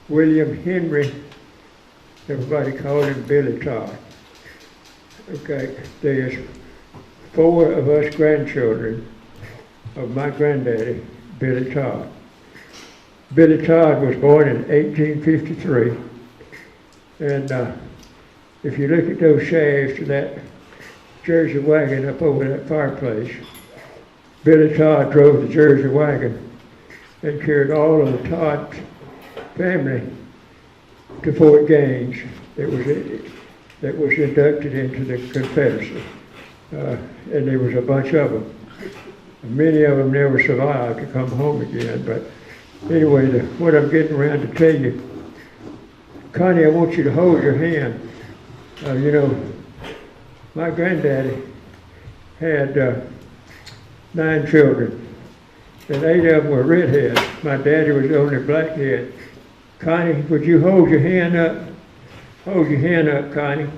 William Henry, everybody called him Billy Todd. Okay, there's 4 of us grandchildren of my granddaddy, Billy Todd. Billy Todd was born in 1853, and if you look at those shafts of that Jersey wagon up over that fireplace, Billy Todd drove the Jersey wagon and carried all of the Todd family to Fort Gaines that was inducted into the Confederacy. And there was a bunch of them. Many of them never survived to come home again, but anyway, what I'm getting around to tell you, Connie, I want you to hold your hand. You know, my granddaddy had 9 children, and 8 of them were redheads. My daddy was the only blackhead. Connie, would you hold your hand up? Hold your hand up, Connie.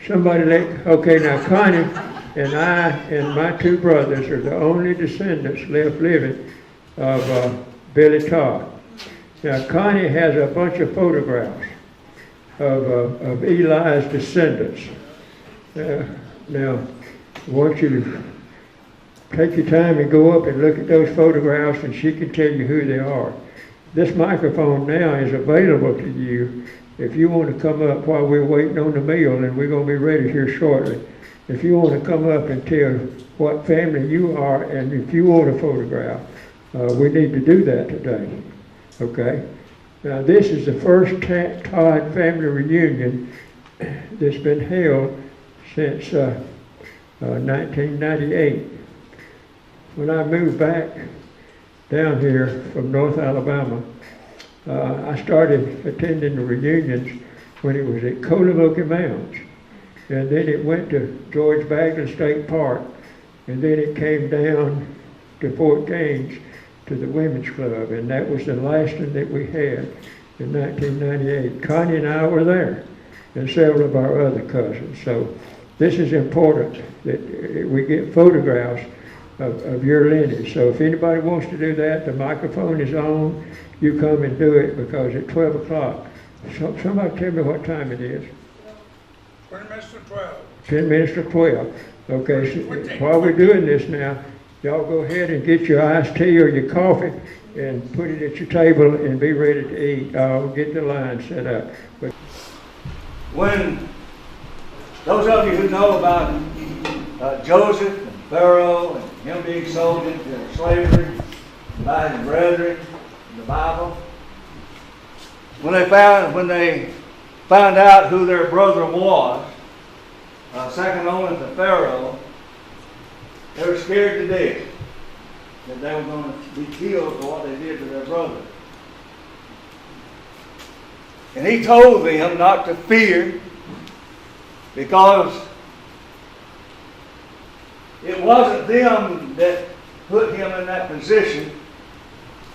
Somebody okay, now Connie and I and my 2 brothers are the only descendants left living of Billy Todd. Now, Connie has a bunch of photographs of Eli's descendants. Now, I want you to take your time and go up and look at those photographs, and she can tell you who they are. This microphone now is available to you if you want to come up while we're waiting on the meal, and we're going to be ready here shortly. If you want to come up and tell what family you are, and if you want a photograph, we need to do that today, okay? Now, this is the first Todd family reunion that's been held since 1998. When I moved back down here from North Alabama, I started attending the reunions when it was at Colemoke Mounds. And then it went to George Bagley State Park. And then it came down to Fort Gaines to the Women's Club. And that was the last one that we had in 1998. Connie and I were there, and several of our other cousins. So this is important that we get photographs of your lineage. So if anybody wants to do that, the microphone is on. You come and do it, because at 12 o'clock, somebody tell me what time it is. 20 minutes to 12. 10 minutes to 12. Okay, so while we're doing this now, y'all go ahead and get your iced tea or your coffee and put it at your table and be ready to eat. I'll get the line set up. But when those of you who know about Joseph and Pharaoh and him being sold into slavery by his brethren in the Bible, when they found out who their brother was, second only to Pharaoh, they were scared to death that they were going to be killed for what they did to their brother. And he told them not to fear, because it wasn't them that put him in that position,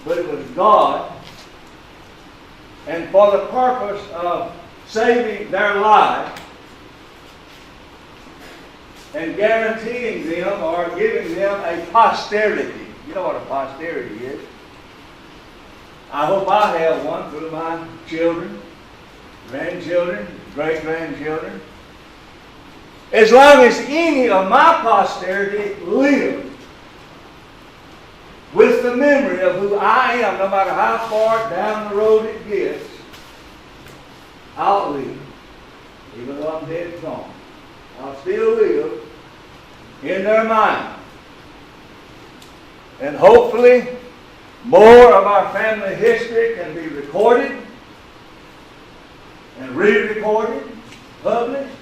but it was God. And for the purpose of saving their lives and guaranteeing them or giving them a posterity. You know what a posterity is. I hope I have one through my children, grandchildren, great-grandchildren. As long as any of my posterity live with the memory of who I am, no matter how far down the road it gets, I'll live. Even though I'm dead and gone, I'll still live in their mind. And hopefully, more of our family history can be recorded and re-recorded, published,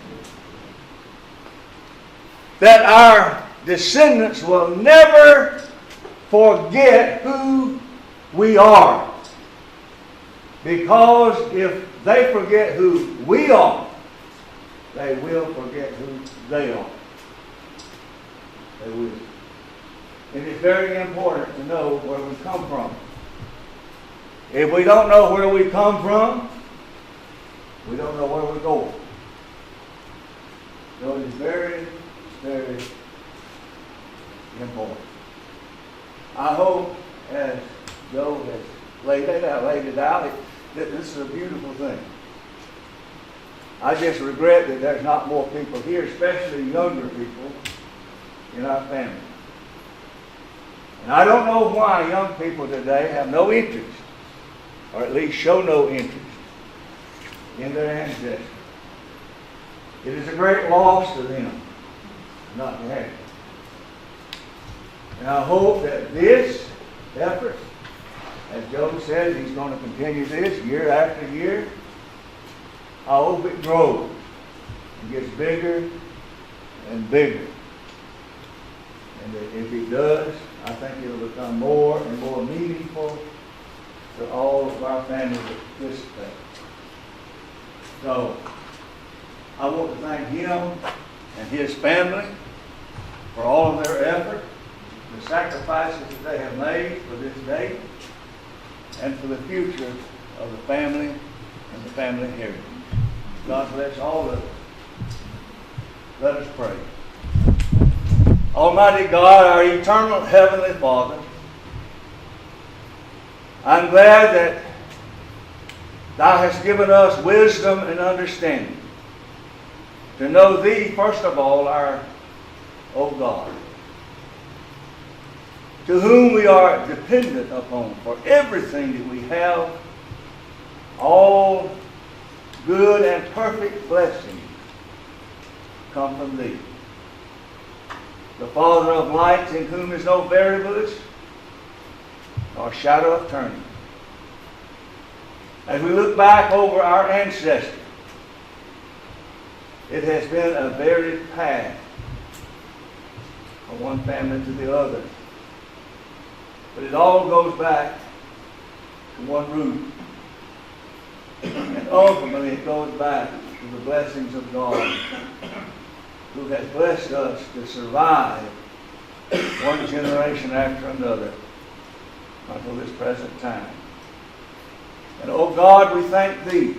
that our descendants will never forget who we are. Because if they forget who we are, they will forget who they are. They will. And it's very important to know where we come from. If we don't know where we come from, we don't know where we're going. So it's very, very important. I hope, as Joe has laid it out, This is a beautiful thing. I just regret that there's not more people here, especially younger people, in our family. And I don't know why young people today have no interest, or at least show no interest, in their ancestors. It is a great loss to them not to have it. And I hope that this effort, as Joe said, he's going to continue this year after year. I hope it grows and gets bigger and bigger. And that if it does, I think it'll become more and more meaningful to all of our families that participate. So, I want to thank him and his family for all of their effort, the sacrifices that they have made for this day, and for the future of the family and the family heritage. God bless all of us. Let us pray. Almighty God, our eternal Heavenly Father, I'm glad that Thou hast given us wisdom and understanding to know Thee, first of all, our O God, to whom we are dependent upon for everything that we have. All good and perfect blessings come from Thee, the Father of lights, in whom is no variableness nor shadow of turning. As we look back over our ancestors, it has been a varied path from one family to the other. But it all goes back to one root. And ultimately it goes back to the blessings of God, who has blessed us to survive one generation after another until this present time. And oh God, we thank Thee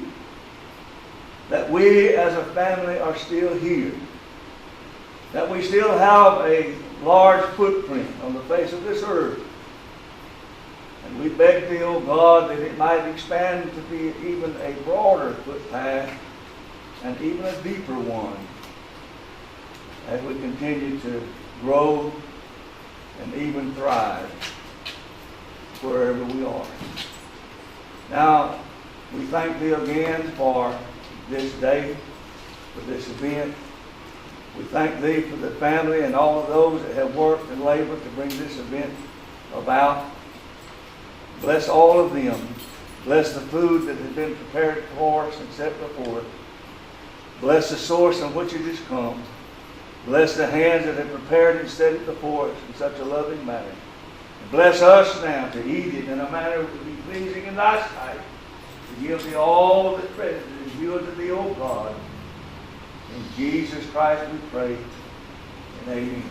that we as a family are still here, that we still have a large footprint on the face of this earth. And we beg Thee, O God, that it might expand to be even a broader footpath and even a deeper one as we continue to grow and even thrive wherever we are. Now, we thank Thee again for this day, for this event. We thank Thee for the family and all of those that have worked and labored to bring this event about. Bless all of them. Bless the food that has been prepared for us and set before us. Bless the source on which it has come. Bless the hands that have prepared and set it before us in such a loving manner. And bless us now to eat it in a manner that will be pleasing in Thy sight, to give Thee all the credit that is due unto Thee, O God. In Jesus Christ we pray, and amen.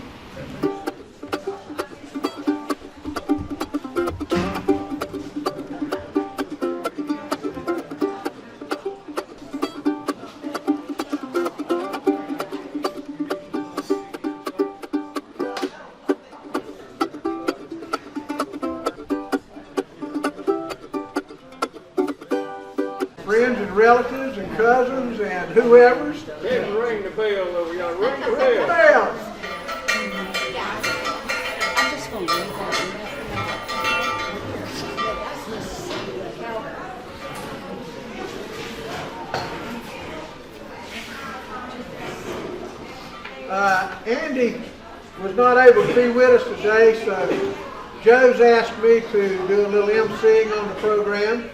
Friends and relatives and cousins and whoever's. Didn't ring the bell over yonder. Ring the bell. Well, I'm just going to read Andy was not able to be with us today, so Joe's asked me to do a little emceeing on the program.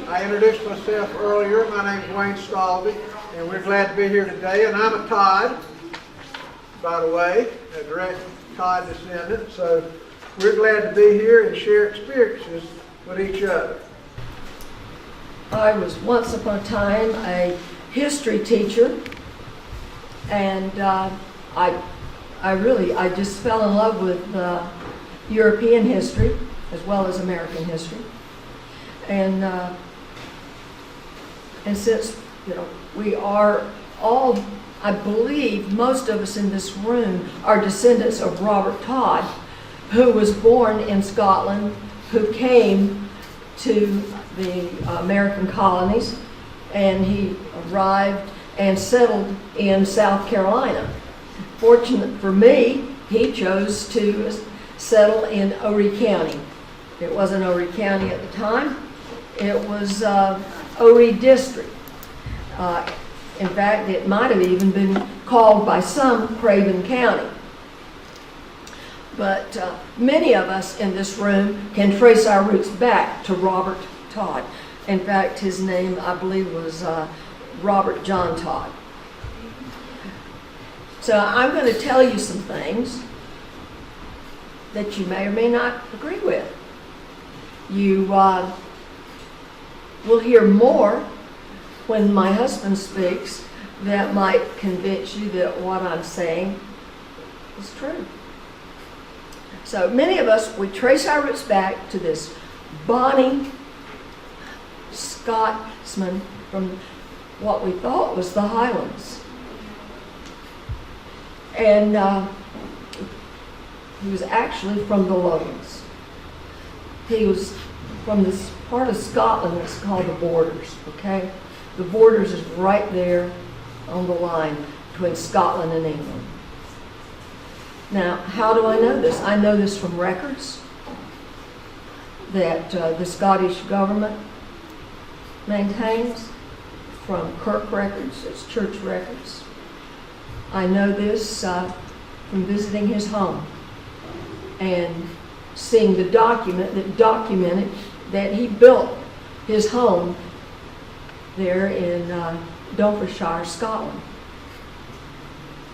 I introduced myself earlier. My name's Wayne Stalvey, and we're glad to be here today. And I'm a Todd, by the way, a direct Todd descendant. So we're glad to be here and share experiences with each other. I was once upon a time a history teacher, and I just fell in love with European history as well as American history. And since we are all, I believe most of us in this room are descendants of Robert Todd, who was born in Scotland, who came to the American colonies, and he arrived and settled in South Carolina. Fortunate for me, he chose to settle in Horry County. It wasn't Horry County at the time. It was Horry District. In fact, it might have even been called by some Craven County. But many of us in this room can trace our roots back to Robert Todd. In fact, his name, I believe, was Robert John Todd. So I'm going to tell you some things that you may or may not agree with. You will hear more when my husband speaks that might convince you that what I'm saying is true. So many of us, we trace our roots back to this bonny Scotsman from what we thought was the Highlands. And he was actually from the Lowlands. He was from this part of Scotland that's called the Borders, okay? The Borders is right there on the line between Scotland and England. Now, how do I know this? I know this from records that the Scottish government maintains, from Kirk records, it's church records. I know this from visiting his home and seeing the document that documented that he built his home there in Dumfriesshire, Scotland.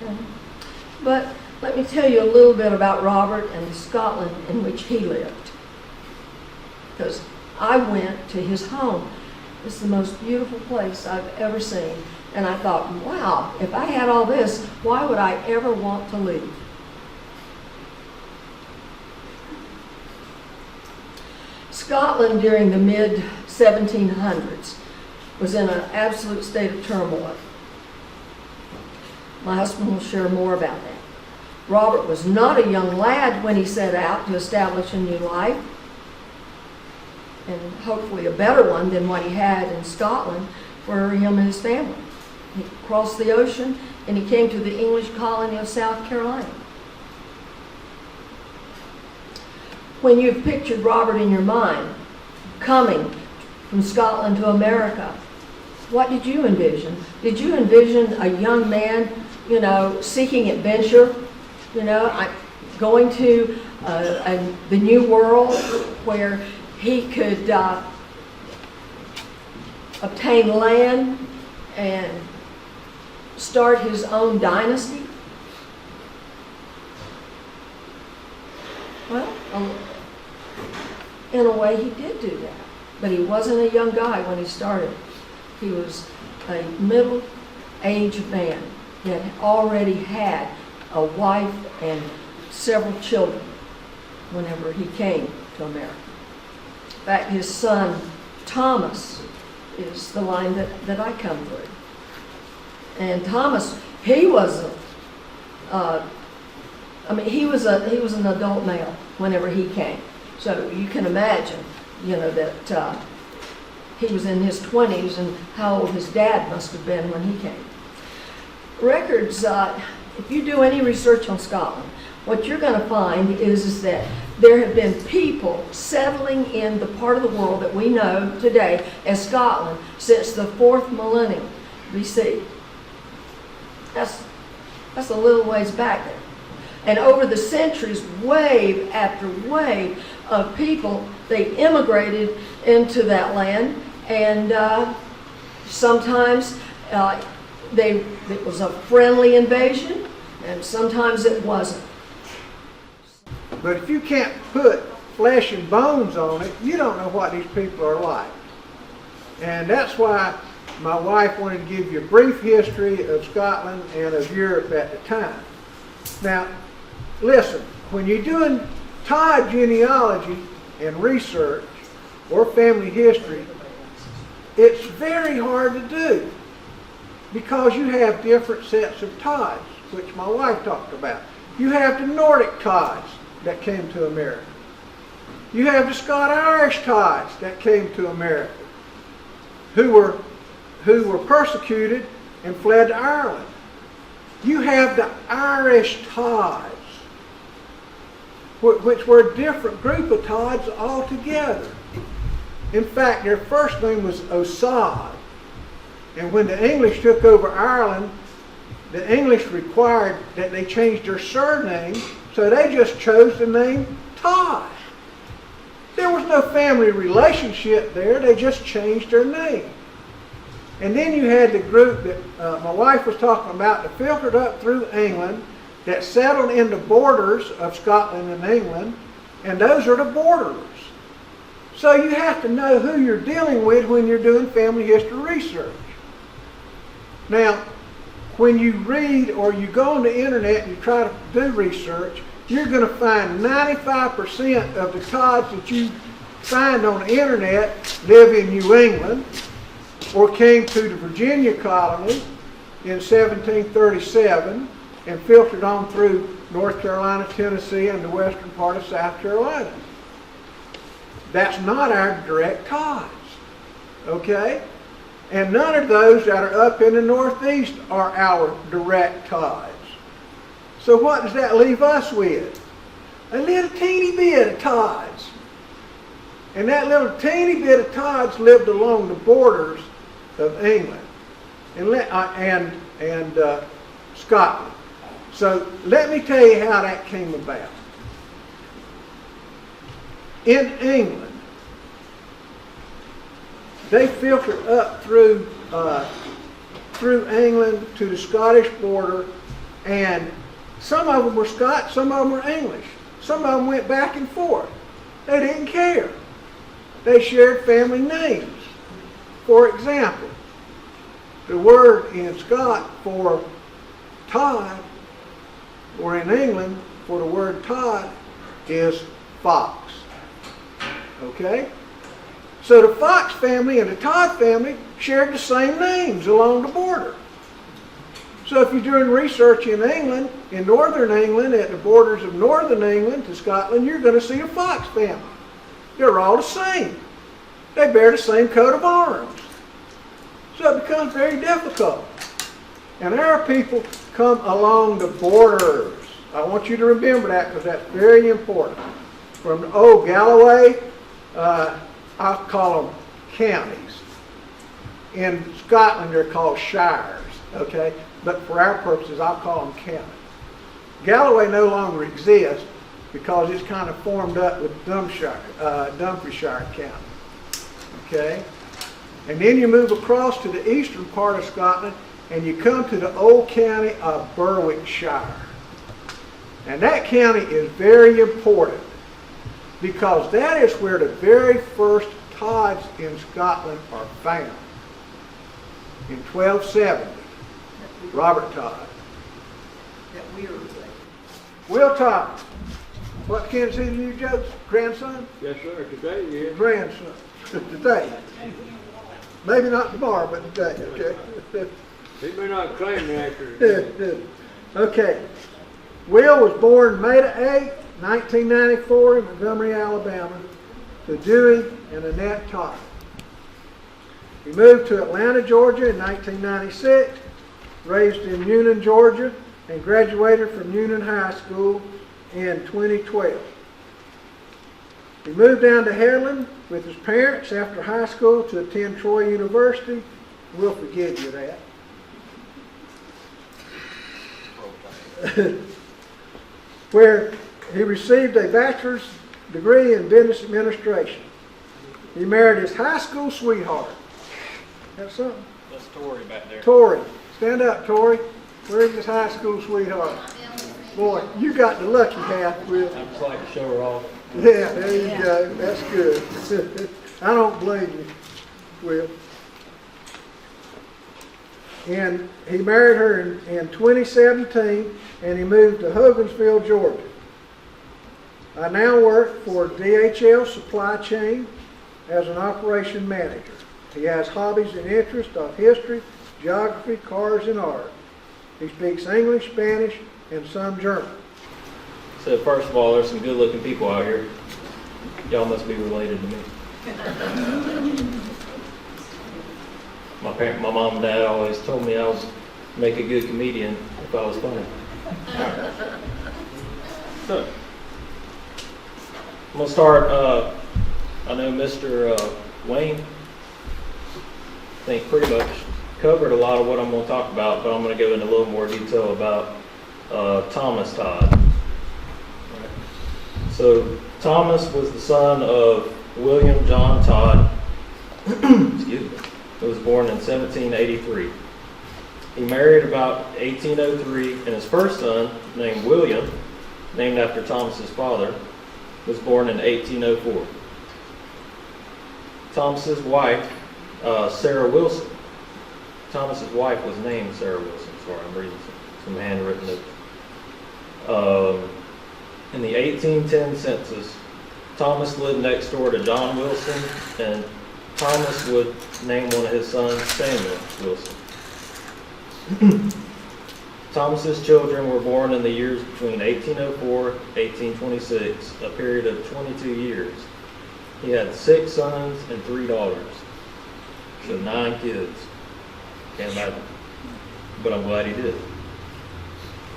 Okay. But let me tell you a little bit about Robert and the Scotland in which he lived. Because I went to his home. It's the most beautiful place I've ever seen. And I thought, wow, if I had all this, why would I ever want to leave? Scotland during the mid-1700s was in an absolute state of turmoil. My husband will share more about that. Robert was not a young lad when he set out to establish a new life, and hopefully a better one than what he had in Scotland for him and his family. He crossed the ocean and he came to the English colony of South Carolina. When you've pictured Robert in your mind coming from Scotland to America, what did you envision? Did you envision a young man, seeking adventure, going to the new world where he could obtain land and start his own dynasty? Well, in a way he did do that, but he wasn't a young guy when he started. He was a middle-aged man that already had a wife and several children whenever he came to America. In fact, his son Thomas is the line that I come through. And Thomas, he was an adult male whenever he came. So you can imagine, that he was in his 20s and how old his dad must have been when he came. Records, if you do any research on Scotland, what you're going to find is that there have been people settling in the part of the world that we know today as Scotland since the 4th millennium BC. That's a little ways back there. And over the centuries, wave after wave of people, they immigrated into that land, and sometimes it was a friendly invasion, and sometimes it wasn't. But if you can't put flesh and bones on it, you don't know what these people are like. And that's why my wife wanted to give you a brief history of Scotland and of Europe at the time. Now, listen, when you're doing Todd genealogy and research or family history, it's very hard to do because you have different sets of Todds, which my wife talked about. You have the Nordic Todds that came to America. You have the Scott-Irish Todds that came to America. who were persecuted and fled to Ireland. You have the Irish Todds, which were a different group of Todds altogether. In fact, their first name was Osad. And when the English took over Ireland, the English required that they change their surname, so they just chose the name Todd. There was no family relationship there, they just changed their name. And then you had the group that my wife was talking about that filtered up through England, that settled in the borders of Scotland and England, and those are the borderers. So you have to know who you're dealing with when you're doing family history research. Now, when you read or you go on the internet and you try to do research, you're going to find 95% of the Todds that you find on the internet live in New England or came to the Virginia colony in 1737 and filtered on through North Carolina, Tennessee, and the western part of South Carolina. That's not our direct Todds, okay? And none of those that are up in the Northeast are our direct Todds. So what does that leave us with? A little teeny bit of Todds. And that little teeny bit of Todds lived along the borders of England and Scotland. So let me tell you how that came about. In England, they filtered up through England to the Scottish border, and some of them were Scots, some of them were English. Some of them went back and forth. They didn't care. They shared family names. For example, the word in Scott for Todd, or in England for the word Todd, is fox. Okay? So the Fox family and the Todd family shared the same names along the border. So if you're doing research in England, in northern England, at the borders of northern England to Scotland, you're going to see a Fox family. They're all the same. They bear the same coat of arms. So it becomes very difficult. And our people come along the borders. I want you to remember that because that's very important. From the old Galloway, I'll call them counties. In Scotland, they're called shires, okay? But for our purposes, I'll call them counties. Galloway no longer exists because it's kind of formed up with Dumfriesshire County, okay? And then you move across to the eastern part of Scotland and you come to the old county of Berwickshire. And that county is very important because that is where the very first Todds in Scotland are found. In 1270, Robert Todd. Will Todd. What Kansas City you, Joe? Grandson? Yes, sir, today, yeah. Grandson. Today. Maybe not tomorrow, but today, okay? He may not claim the actor. Okay. Will was born May 8, 1994 in Montgomery, Alabama, to Dewey and Annette Todd. He moved to Atlanta, Georgia in 1996, raised in Union, Georgia, and graduated from Union High School in 2012. He moved down to Headland with his parents after high school to attend Troy University. We'll forgive you that. Where he received a bachelor's degree in business administration. He married his high school sweetheart. That's something? That's Tori back there. Tori. Stand up, Tori. Where's his high school sweetheart? Boy, you got the lucky half, Will. I just like to show her off. Yeah, there you go. That's good. I don't blame you, Will. And he married her in 2017, and he moved to Hogansville, Georgia. I now work for DHL Supply Chain as an operation manager. He has hobbies and interests of history, geography, cars, and art. He speaks English, Spanish, and some German. So first of all, there's some good-looking people out here. Y'all must be related to me. my mom and dad always told me I was make a good comedian if I was funny. So, I'm gonna start. I know Mr. Wayne, I think pretty much covered a lot of what I'm going to talk about, but I'm going to go into a little more detail about Thomas Todd. Right. So Thomas was the son of William John Todd. Excuse me. He was born in 1783. He married about 1803, and his first son, named William, named after Thomas's father, was born in 1804. Thomas's wife, Sarah Wilson. Thomas's wife was named Sarah Wilson. Sorry, I'm reading some handwritten notes. In the 1810 census, Thomas lived next door to John Wilson, and Thomas would name one of his sons Samuel Wilson. Thomas's children were born in the years between 1804 and 1826, a period of 22 years. He had 6 sons and 3 daughters, so 9 kids. Can't imagine, but I'm glad he did.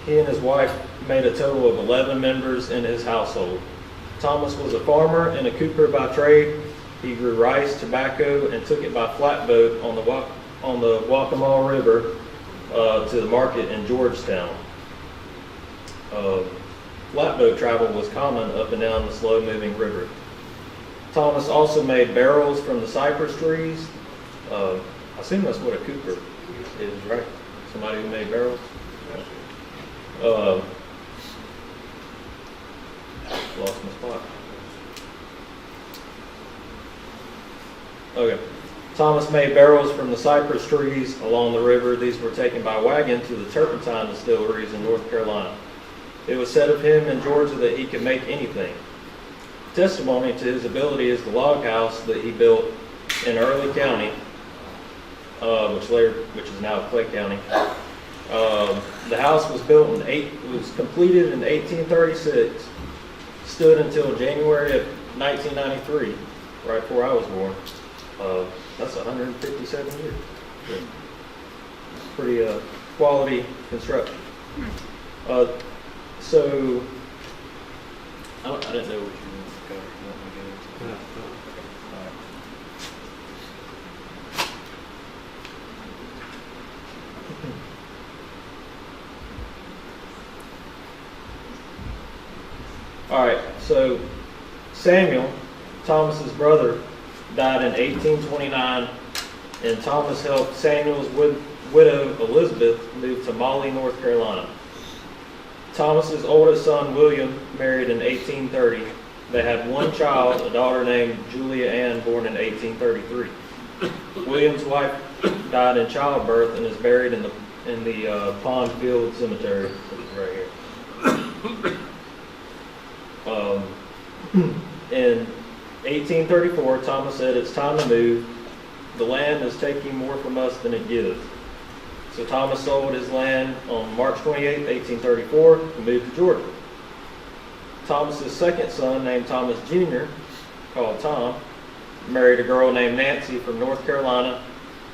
He and his wife made a total of 11 members in his household. Thomas was a farmer and a cooper by trade. He grew rice, tobacco, and took it by flatboat on the Waccamaw River to the market in Georgetown. Flatboat travel was common up and down the slow-moving river. Thomas also made barrels from the cypress trees. I assume that's what a cooper is, right? Somebody who made barrels. Lost my spot. Okay. Thomas made barrels from the cypress trees along the river. These were taken by wagon to the turpentine distilleries in North Carolina. It was said of him in Georgia that he could make anything. Testimony to his ability is the log house that he built in Early County, which is now Clay County. The house was completed in 1836, stood until January of 1993, right before I was born. That's 157 years. Pretty quality construction. So I didn't know what you wanted to cover. You want me to go into that? All right, so Samuel, Thomas's brother, died in 1829, and Thomas helped Samuel's widow Elizabeth move to Molly, North Carolina. Thomas's oldest son William married in 1830. They had one child, a daughter named Julia Ann, born in 1833. William's wife died in childbirth and is buried in the Pond Field Cemetery, which is right here. In 1834, Thomas said, "It's time to move. The land is taking more from us than it gives." So Thomas sold his land on March 28, 1834, and moved to Georgia. Thomas's second son, named Thomas Jr., called Tom, married a girl named Nancy from North Carolina,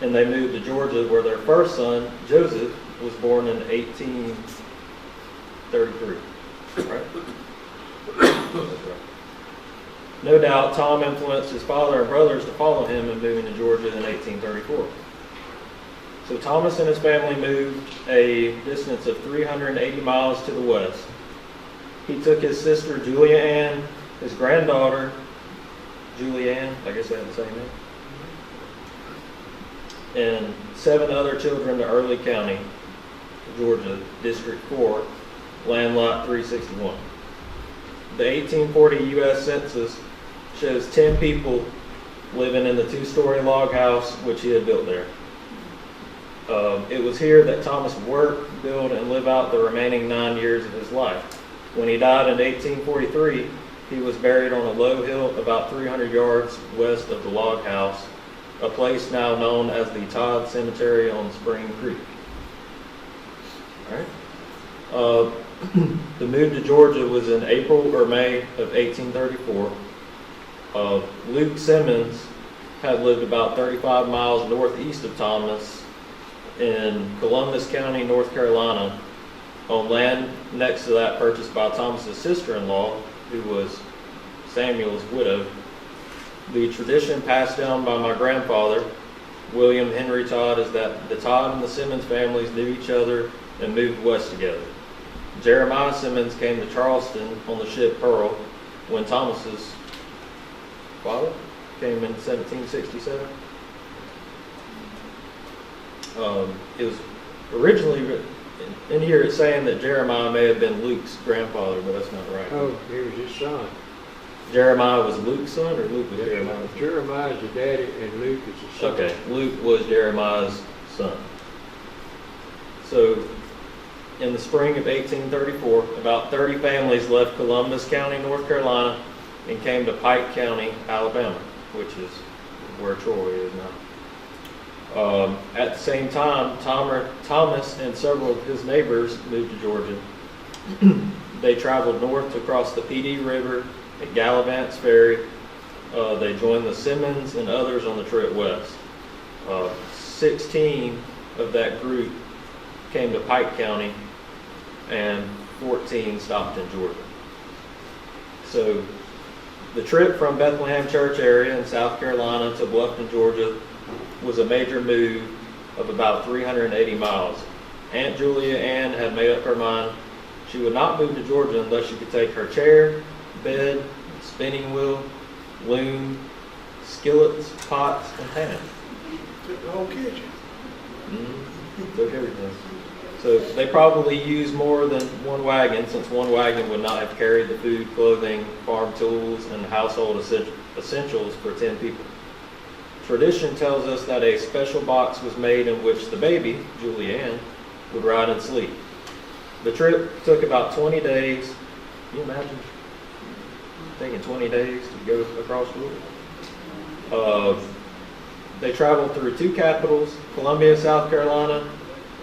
and they moved to Georgia, where their first son, Joseph, was born in 1833. Right? That's right. No doubt, Tom influenced his father and brothers to follow him in moving to Georgia in 1834. So Thomas and his family moved a distance of 380 miles to the west. He took his sister Julia Ann, his granddaughter Julia Ann, I guess they have the same name, and 7 other children to Early County, Georgia, District 4, land lot 361. The 1840 U.S. Census shows 10 people living in the 2-story log house which he had built there. It was here that Thomas worked, built, and lived out the remaining 9 years of his life. When he died in 1843, he was buried on a low hill about 300 yards west of the log house, a place now known as the Todd Cemetery on Spring Creek. All right. The move to Georgia was in April or May of 1834. Luke Simmons had lived about 35 miles northeast of Thomas in Columbus County, North Carolina, on land next to that purchased by Thomas's sister-in-law, who was Samuel's widow. The tradition passed down by my grandfather, William Henry Todd, is that the Todd and the Simmons families knew each other and moved west together. Jeremiah Simmons came to Charleston on the ship Pearl when Thomas's father came in 1767. It was originally written, in here it's saying that Jeremiah may have been Luke's grandfather, but that's not right. Oh, he was his son. Jeremiah was Luke's son, or Luke was Jeremiah's son? Jeremiah's the daddy and Luke is the son. Okay, Luke was Jeremiah's son. So, in the spring of 1834, about 30 families left Columbus County, North Carolina, and came to Pike County, Alabama, which is where Troy is now. At the same time, Thomas and several of his neighbors moved to Georgia. They traveled north to cross the PD River at Gallivant's Ferry. They joined the Simmons and others on the trip west. 16 of that group came to Pike County, and 14 stopped in Georgia. So the trip from Bethlehem Church area in South Carolina to Bluffton, Georgia was a major move of about 380 miles. Aunt Julia Ann had made up her mind she would not move to Georgia unless she could take her chair, bed, spinning wheel, loom, skillets, pots, and pans. Took the whole kitchen. Took everything. So they probably used more than one wagon, since one wagon would not have carried the food, clothing, farm tools, and household essentials for 10 people. Tradition tells us that a special box was made in which the baby, Julianne, would ride and sleep. The trip took about 20 days. Can you imagine taking 20 days to go across Georgia? They traveled through 2 capitals, Columbia, South Carolina,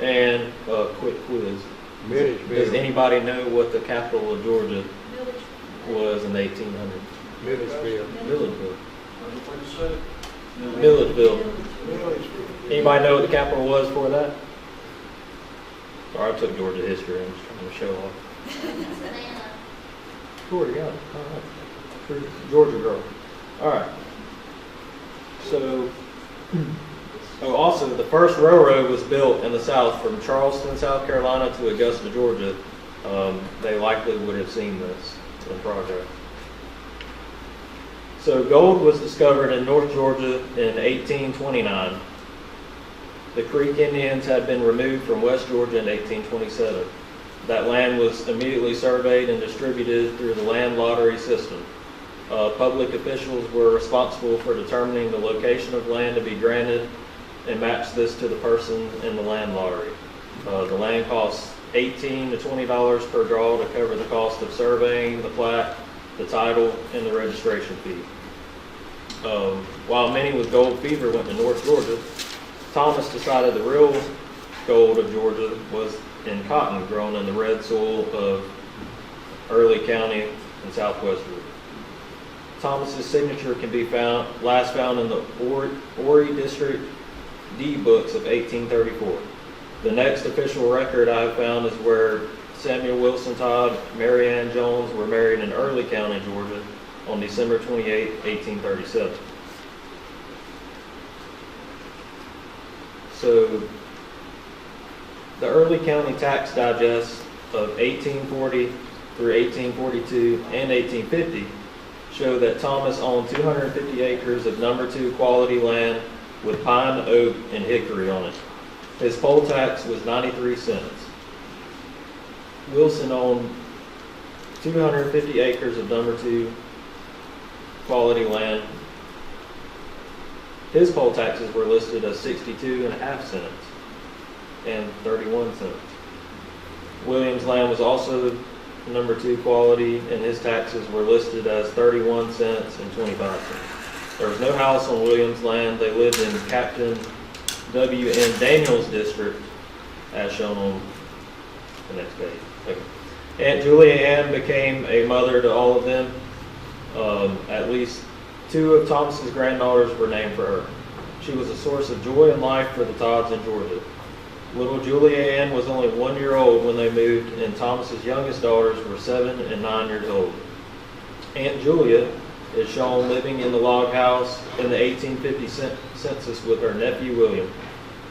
and quick quiz. Does anybody know what the capital of Georgia was in the 1800s? Milledgeville. Anybody know what the capital was for that? Sorry, I took Georgia history. I'm just trying to show off. Georgia, got it. All right. True Georgia girl. All right. So, also, the first railroad was built in the South from Charleston, South Carolina to Augusta, Georgia. They likely would have seen this in progress. So gold was discovered in North Georgia in 1829. The Creek Indians had been removed from West Georgia in 1827. That land was immediately surveyed and distributed through the land lottery system. Public officials were responsible for determining the location of land to be granted and matched this to the person in the land lottery. The land costs $18 to $20 per draw to cover the cost of surveying, the plat, the title, and the registration fee. While many with gold fever went to North Georgia, Thomas decided the real gold of Georgia was in cotton grown in the red soil of Early County in southwest Georgia. Thomas's signature can be last found in the Horry District deed books of 1834. The next official record I have found is where Samuel Wilson Todd, Mary Ann Jones were married in Early County, Georgia, on December 28, 1837. So, the Early County Tax Digest of 1840 through 1842 and 1850 show that Thomas owned 250 acres of number 2 quality land with pine, oak, and hickory on it. His poll tax was 93 cents. Wilson owned 250 acres of number 2 quality land. His poll taxes were listed as 62.5 cents and 31 cents. Williams' land was also number 2 quality, and his taxes were listed as 31 cents and 25 cents. There was no house on Williams' land. They lived in Captain W.N. Daniels District, as shown on the next page. Okay. Aunt Julia Ann became a mother to all of them. At least Two of Thomas's granddaughters were named for her. She was a source of joy and life for the Todds in Georgia. Little Julia Ann was only 1 year old when they moved, and Thomas's youngest daughters were 7 and 9 years old. Aunt Julia is shown living in the log house in the 1850 census with her nephew William.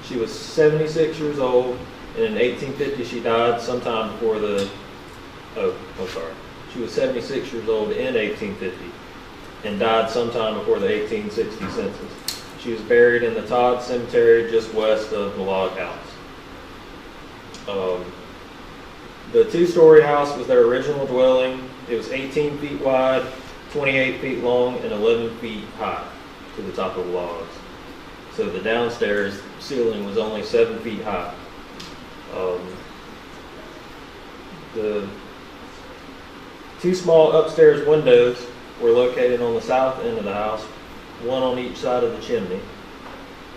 She was 76 years old, and in 1850 she died sometime before the, She was 76 years old in 1850 and died sometime before the 1860 census. She was buried in the Todd Cemetery just west of the log house. The two-story house was their original dwelling. It was 18 feet wide, 28 feet long, and 11 feet high to the top of the logs. So the downstairs ceiling was only 7 feet high. The two small upstairs windows were located on the south end of the house, one on each side of the chimney.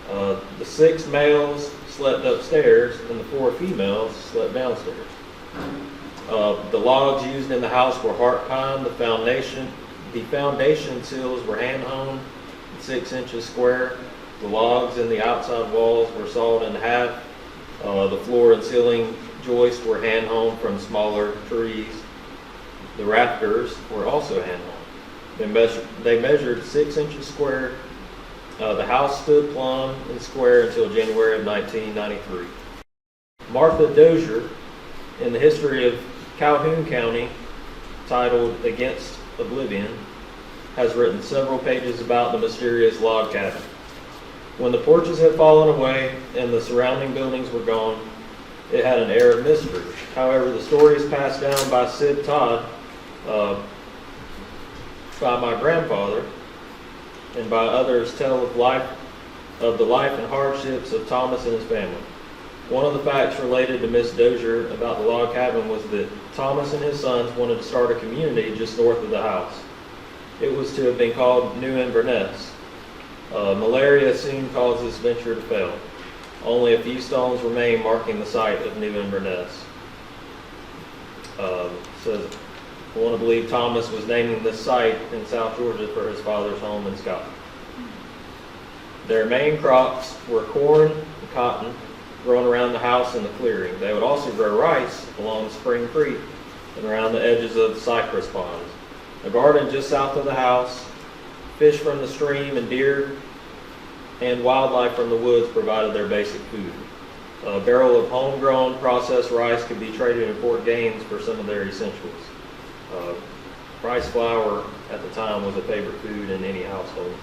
The 6 males slept upstairs, and the 4 females slept downstairs. The logs used in the house were heart pine. The foundation sills were hand honed, 6 inches square. The logs in the outside walls were sawed in half. The floor and ceiling joists were hand honed from smaller trees. The rafters were also hand honed. They measured 6 inches square. The house stood plumb and square until January of 1993. Martha Dozier, in the history of Calhoun County, titled Against Oblivion, has written several pages about the mysterious log cabin. When the porches had fallen away and the surrounding buildings were gone, it had an air of mystery. However, the stories passed down by Sid Todd, by my grandfather, and by others tell of the life and hardships of Thomas and his family. One of the facts related to Miss Dozier about the log cabin was that Thomas and his sons wanted to start a community just north of the house. It was to have been called New Inverness. Malaria soon caused this venture to fail. Only a few stones remain marking the site of New Inverness. Says, I want to believe Thomas was naming this site in South Georgia for his father's home in Scotland. Their main crops were corn and cotton, grown around the house and the clearing. They would also grow rice along Spring Creek and around the edges of the cypress ponds. A garden just south of the house, fish from the stream, and deer and wildlife from the woods provided their basic food. A barrel of homegrown processed rice could be traded in Fort Gaines for some of their essentials. Rice flour at the time was a favorite food in any household.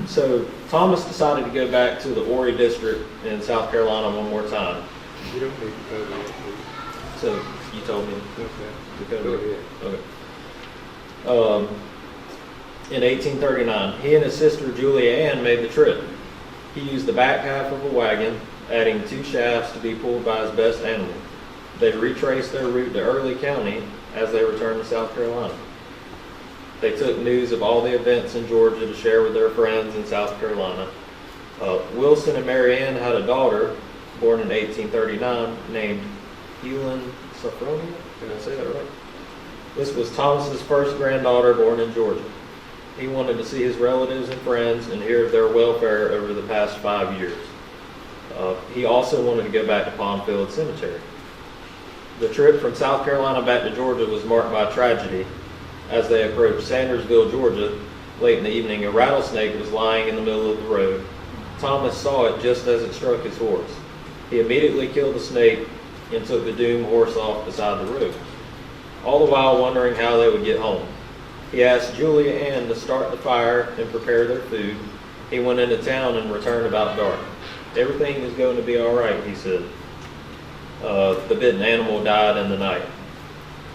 So Thomas decided to go back to the Horry district in South Carolina one more time. You don't need to go there, please. So you told me Okay. to go Go there. ahead. Okay. In 1839, he and his sister Julia Ann made the trip. He used the back half of a wagon, adding 2 shafts to be pulled by his best animal. They retraced their route to Early County as they returned to South Carolina. They took news of all the events in Georgia to share with their friends in South Carolina. Wilson and Mary Ann had a daughter, born in 1839, named Helen Sophronia. Did I say that right? This was Thomas's first granddaughter born in Georgia. He wanted to see his relatives and friends and hear of their welfare over the past 5 years. He also wanted to go back to Palmfield Cemetery. The trip from South Carolina back to Georgia was marked by tragedy. As they approached Sandersville, Georgia, late in the evening, a rattlesnake was lying in the middle of the road. Thomas saw it just as it struck his horse. He immediately killed the snake and took the doomed horse off beside the road, all the while wondering how they would get home. He asked Julia Ann to start the fire and prepare their food. He went into town and returned about dark. Everything is going to be all right, he said. The bitten animal died in the night.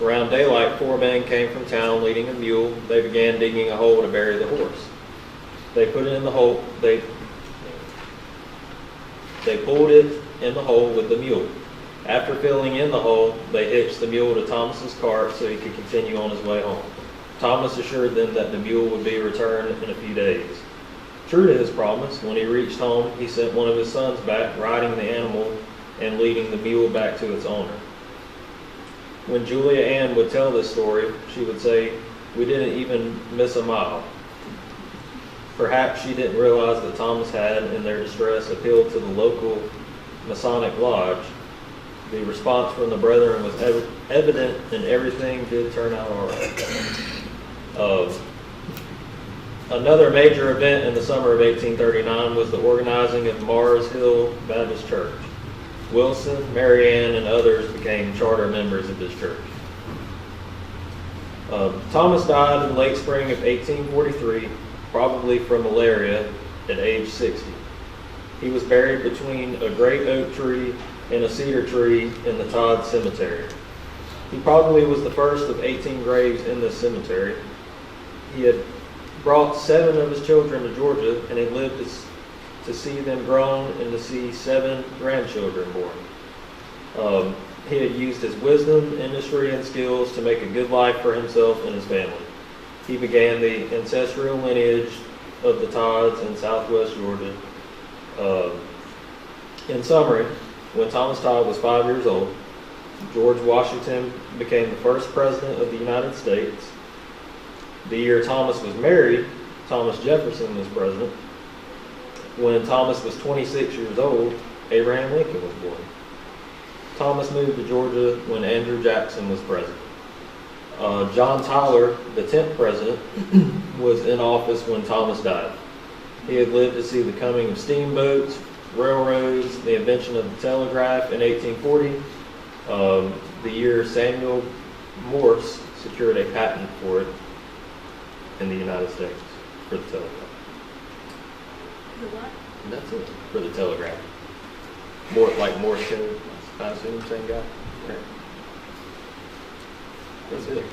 Around daylight, 4 men came from town leading a mule. They began digging a hole to bury the horse. They put it in the hole. They pulled it in the hole with the mule. After filling in the hole, they hitched the mule to Thomas's cart so he could continue on his way home. Thomas assured them that the mule would be returned in a few days. True to his promise, when he reached home, he sent one of his sons back, riding the animal and leading the mule back to its owner. When Julia Ann would tell this story, she would say, We didn't even miss a mile. Perhaps she didn't realize that Thomas had, in their distress, appealed to the local Masonic lodge. The response from the brethren was evident, and everything did turn out all right. Another major event in the summer of 1839 was the organizing of Mars Hill Baptist Church. Wilson, Marianne, and others became charter members of this church. Thomas died in late spring of 1843, probably from malaria, at age 60. He was buried between a great oak tree and a cedar tree in the Todd Cemetery. He probably was the first of 18 graves in this cemetery. He had brought 7 of his children to Georgia, and he lived to see them grown and to see 7 grandchildren born. He had used his wisdom, industry, and skills to make a good life for himself and his family. He began the ancestral lineage of the Todds in southwest Georgia. In summary, when Thomas Todd was 5 years old, George Washington became the first president of the United States. The year Thomas was married, Thomas Jefferson was president. When Thomas was 26 years old, Abraham Lincoln was born. Thomas moved to Georgia when Andrew Jackson was president. John Tyler, the 10th president, was in office when Thomas died. He had lived to see the coming of steamboats, railroads, the invention of the telegraph in 1840, the year Samuel Morse secured a patent for it in the United States for the telegraph. The what? And that's it for the telegraph. More like Morse code, I assume, same guy. Right. That's it.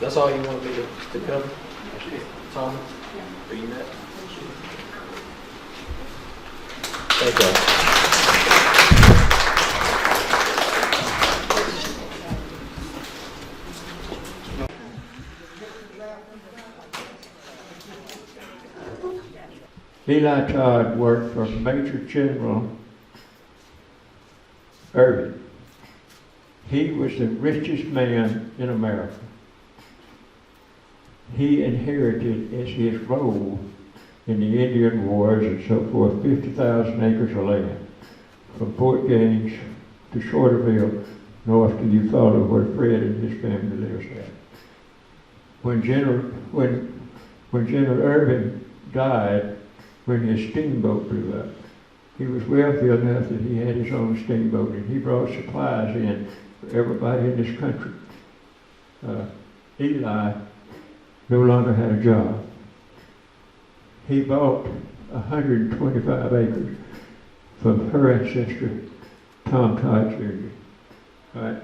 That's all you wanted me to cover? Tom? Are you met? Thank you. Eli Todd worked for Major General Irving. He was the richest man in America. He inherited as his role in the Indian Wars and so forth 50,000 acres of land from Fort Gaines to Shorterville, north to Eufaula, where Fred and his family lives at. When General Irving died, when his steamboat blew up, he was wealthy enough that he had his own steamboat, and he brought supplies in for everybody in this country. Eli no longer had a job. He bought 125 acres from her ancestor, Tom Todd Jr. Right?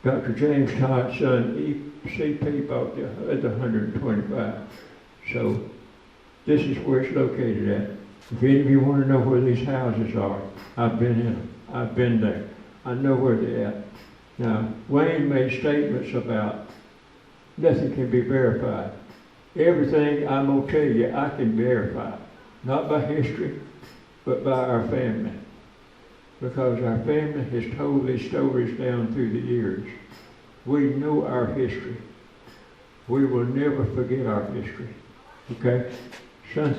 Dr. James Todd's son, E.C.P., bought the other 125. So this is where it's located at. If any of you want to know where these houses are, I've been in them. I've been there. I know where they're at. Now, Wayne made statements about nothing can be verified. Everything I'm going to tell you, I can verify. Not by history, but by our family. Because our family has told these stories down through the years. We know our history. We will never forget our history. Okay? Son,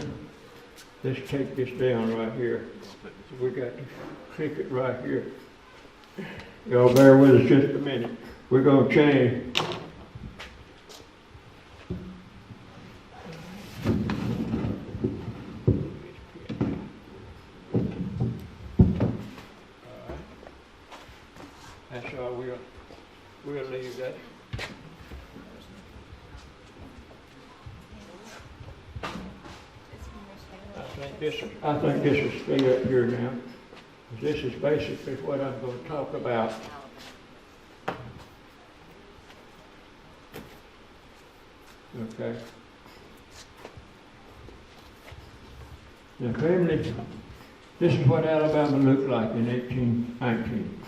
let's take this down right here. We got to click it right here. Y'all bear with us just a minute. We're going to change. That's all. We'll leave that. I think this will stay up here now. This is basically what I'm going to talk about. Okay. The family, this is what Alabama looked like in 1819.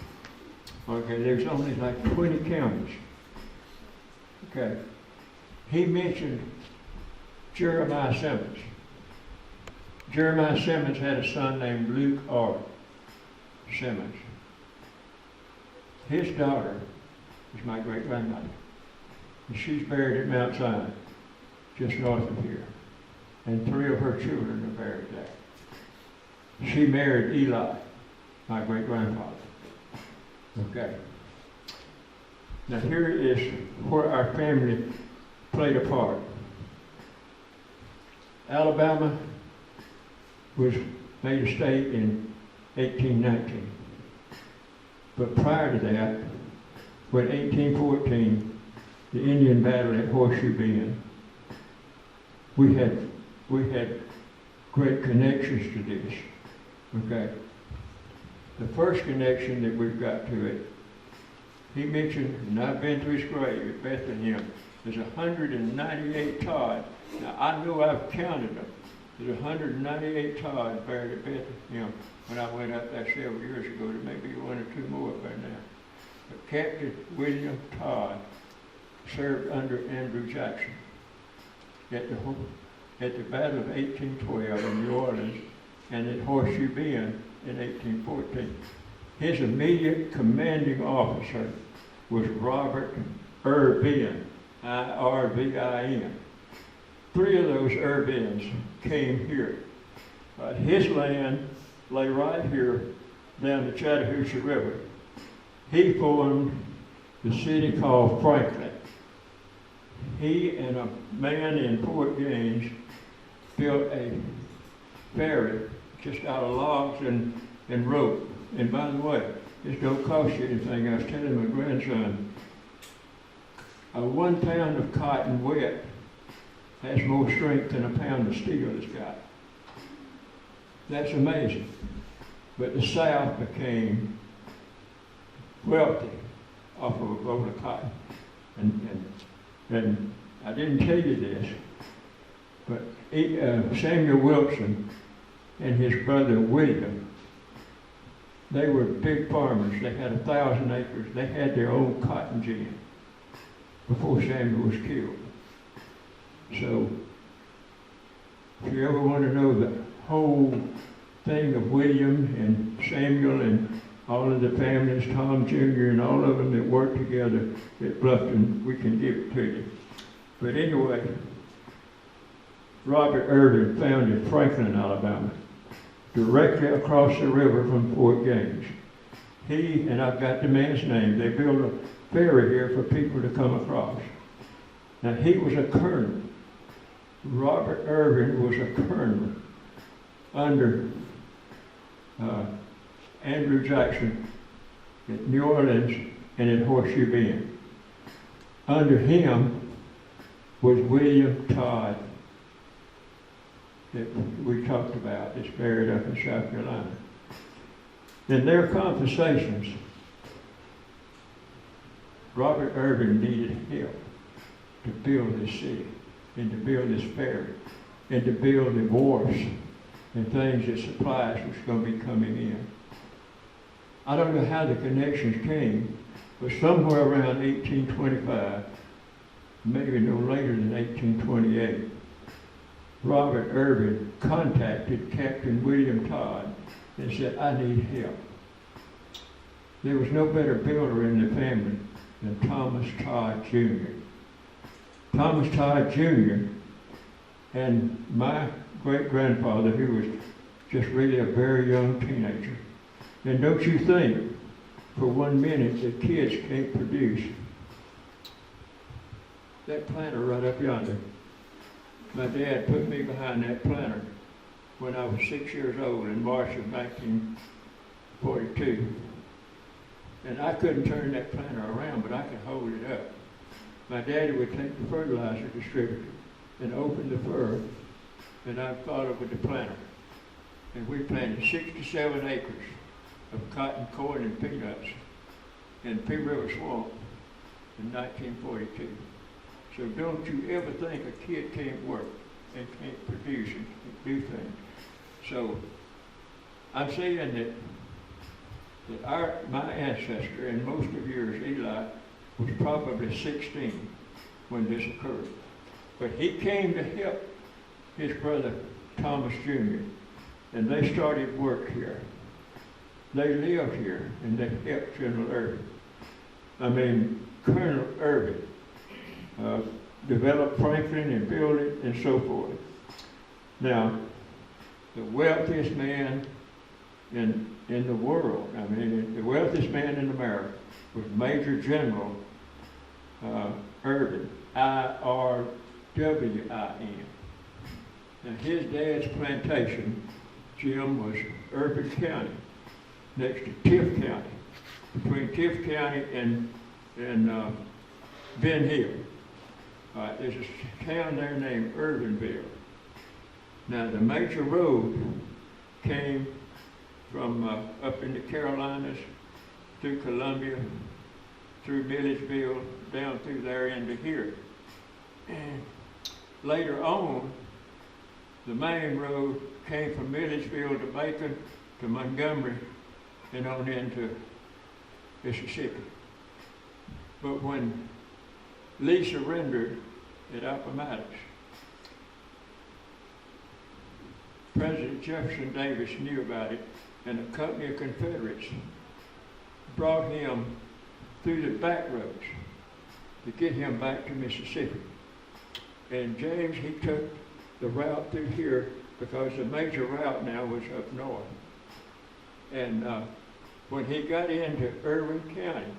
Okay, there's only like 20 counties. Okay. He mentioned Jeremiah Simmons. Jeremiah Simmons had a son named Luke R. Simmons. His daughter is my great-grandmother. And she's buried at Mount Zion, just north of here. And 3 of her children are buried there. She married Eli, my great-grandfather. Okay. Now here is where our family played a part. Alabama was made a state in 1819. But prior to that, when 1814, the Indian battle at Horseshoe Bend, we had great connections to this. Okay. The first connection that we've got to it, he mentioned, and I've been to his grave at Bethlehem, there's 198 Todd. Now I know I've counted them. There's 198 Todd buried at Bethlehem. When I went up there several years ago, there may be 1 or 2 more up there now. But Captain William Todd served under Andrew Jackson at the Battle of 1812 in New Orleans and at Horseshoe Bend in 1814. His immediate commanding officer was Robert Irvin, I-R-V-I-N. 3 of those Irvins came here. His land lay right here down the Chattahoochee River. He formed the city called Franklin. He and a man in Fort Gaines built a ferry just out of logs and rope. And by the way, this don't cost you anything. I was telling my grandson, 1 pound of cotton wet has more strength than a pound of steel has got. That's amazing. But the South became wealthy off of a bowl of cotton. And I didn't tell you this, but Samuel Wilson and his brother William, they were big farmers. They had 1,000 acres. They had their own cotton gin before Samuel was killed. So, if you ever want to know the whole thing of William and Samuel and all of the families, Tom Jr. and all of them that worked together at Bluffton, we can give it to you. But anyway, Robert Irvin founded Franklin, Alabama, directly across the river from Fort Gaines. He, and I've got the man's name, they built a ferry here for people to come across. Now he was a colonel. Robert Irvin was a colonel under Andrew Jackson at New Orleans and at Horseshoe Bend. Under him was William Todd that we talked about, that's buried up in South Carolina. In their conversations, Robert Irvin needed help to build this city and to build this ferry and to build the wharfs and things that supplies was going to be coming in. I don't know how the connections came, but somewhere around 1825, maybe no later than 1828, Robert Irvin contacted Captain William Todd and said, I need help. There was no better builder in the family than Thomas Todd Jr. Thomas Todd Jr. and my great-grandfather, who was just really a very young teenager. And don't you think, for 1 minute, that kids can't produce. That planter right up yonder, my dad put me behind that planter when I was 6 years old in March of 1942. And I couldn't turn that planter around, but I could hold it up. My daddy would take the fertilizer distributor and open the fur, and I'd follow with the planter. And we planted 67 acres of cotton, corn, and peanuts in Pea River Swamp in 1942. So don't you ever think a kid can't work and can't produce and do things. So I'm saying that my ancestor and most of yours, Eli, was probably 16 when this occurred. But he came to help his brother Thomas Jr. and they started work here. They lived here and they helped Colonel Irvin. developed Franklin and built it and so forth. Now, the wealthiest man in the world, I mean, the wealthiest man in America was Major General Irvin, I-R-W-I-N. And his dad's plantation, Jim, was Irvin County, next to Tiff County, between Tiff County and Ben Hill. There's a town there named Irvinville. Now, the major road came from up in the Carolinas, through Columbia, through Milledgeville, down through there into here. And later on, the main road came from Milledgeville to Macon to Montgomery and on into Mississippi. But when Lee surrendered at Appomattox, President Jefferson Davis knew about it, and a company of Confederates brought him through the back roads to get him back to Mississippi. And James, he took the route through here because the major route now was up north. And when he got into Irvin County,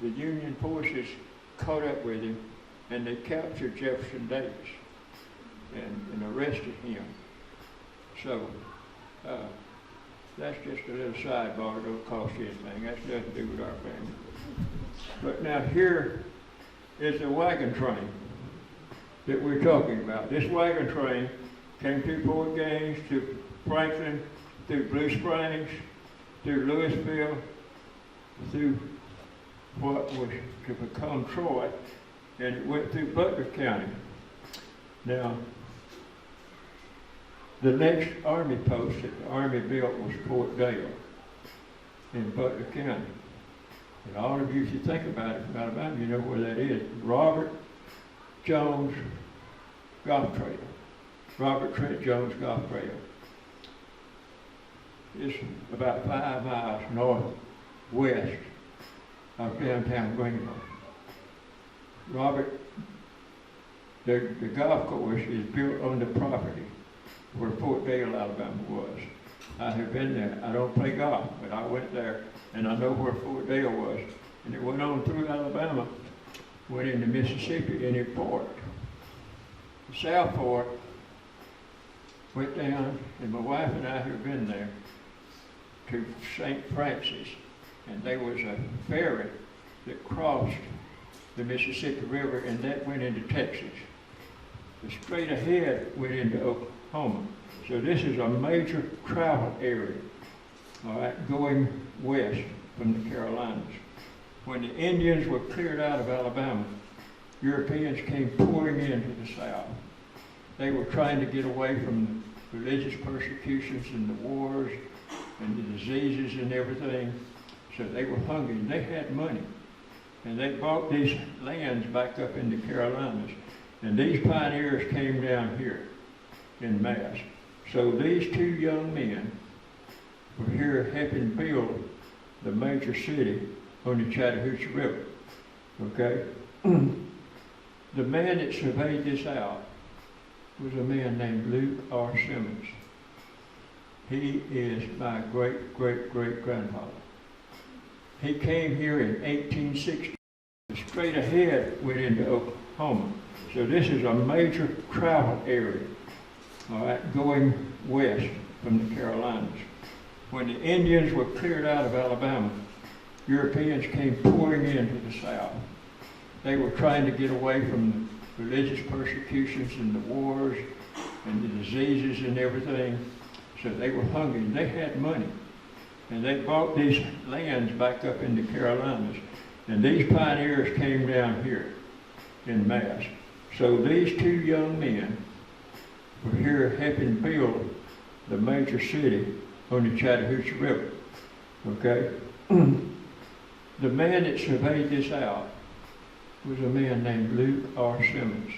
the Union forces caught up with him, and they captured Jefferson Davis and arrested him. So that's just a little sidebar. Don't cost you anything. That's nothing to do with our family. But now here is the wagon train that we're talking about. This wagon train came through Fort Gaines, to Franklin, through Blue Springs, through Louisville, through what was to become Troy, and it went through Butler County. Now, the next army post that the Army built was Fort Dale in Butler County. And all of you, if you think about it, from Alabama, you know where that is. Robert Jones Golf Trail. Robert Trent Jones Golf Trail. It's about 5 miles northwest of downtown Greenville. Robert, the golf course is built on the property where Fort Dale, Alabama was. I have been there. I don't play golf, but I went there and I know where Fort Dale was. And it went on through Alabama, went into Mississippi, and it forked. The South Fork went down, and my wife and I have been there, to St. Francis, and there was a ferry that crossed the Mississippi River, and that went into Texas. The straight ahead went into Oklahoma. So this is a major travel area, all right, going west from the Carolinas. When the Indians were cleared out of Alabama, Europeans came pouring into the South. They were trying to get away from the religious persecutions and the wars and the diseases and everything. So they were hungry, and they had money. And they bought these lands back up in the Carolinas. And these pioneers came down here in mass. So these two young men were here helping build the major city on the Chattahoochee River, okay? The man that surveyed this out was a man named Luke R. Simmons. He is my great-great-great-grandfather. He came here in 1860. Straight ahead went into Oklahoma. So this is a major travel area, all right, going west from the Carolinas. When the Indians were cleared out of Alabama, Europeans came pouring into the South. They were trying to get away from the religious persecutions and the wars and the diseases and everything. So they were hungry, and they had money. And they bought these lands back up in the Carolinas. And these pioneers came down here in mass. So these two young men were here helping build the major city on the Chattahoochee River, okay? The man that surveyed this out was a man named Luke R. Simmons.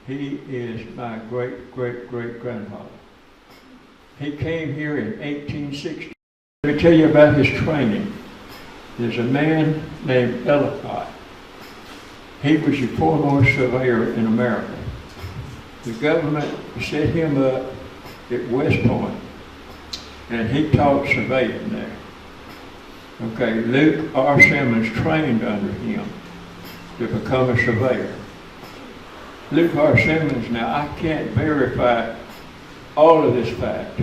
He is my great-great-great-grandfather. He came here in 1860. Let me tell you about his training. There's a man named Ellicott He was the foremost surveyor in America. The government set him up at West Point, and he taught surveying there. Okay, Luke R. Simmons trained under him to become a surveyor. Luke R. Simmons, now I can't verify all of this fact,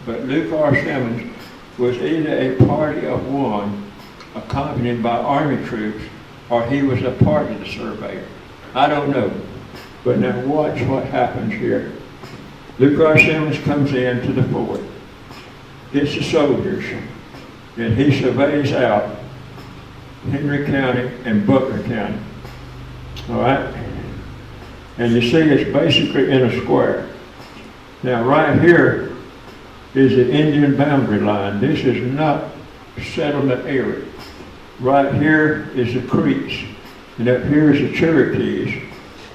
but Luke R. Simmons was either a party of one accompanied by Army troops, or he was a part of the surveyor. I don't know. But now watch what happens here. Luke R. Simmons comes into the fort, gets the soldiers, and he surveys out Henry County and Butler County. All right? And you see it's basically in a square. Now right here is the Indian boundary line. This is not settlement area. Right here is the Creeks, and up here is the Cherokees,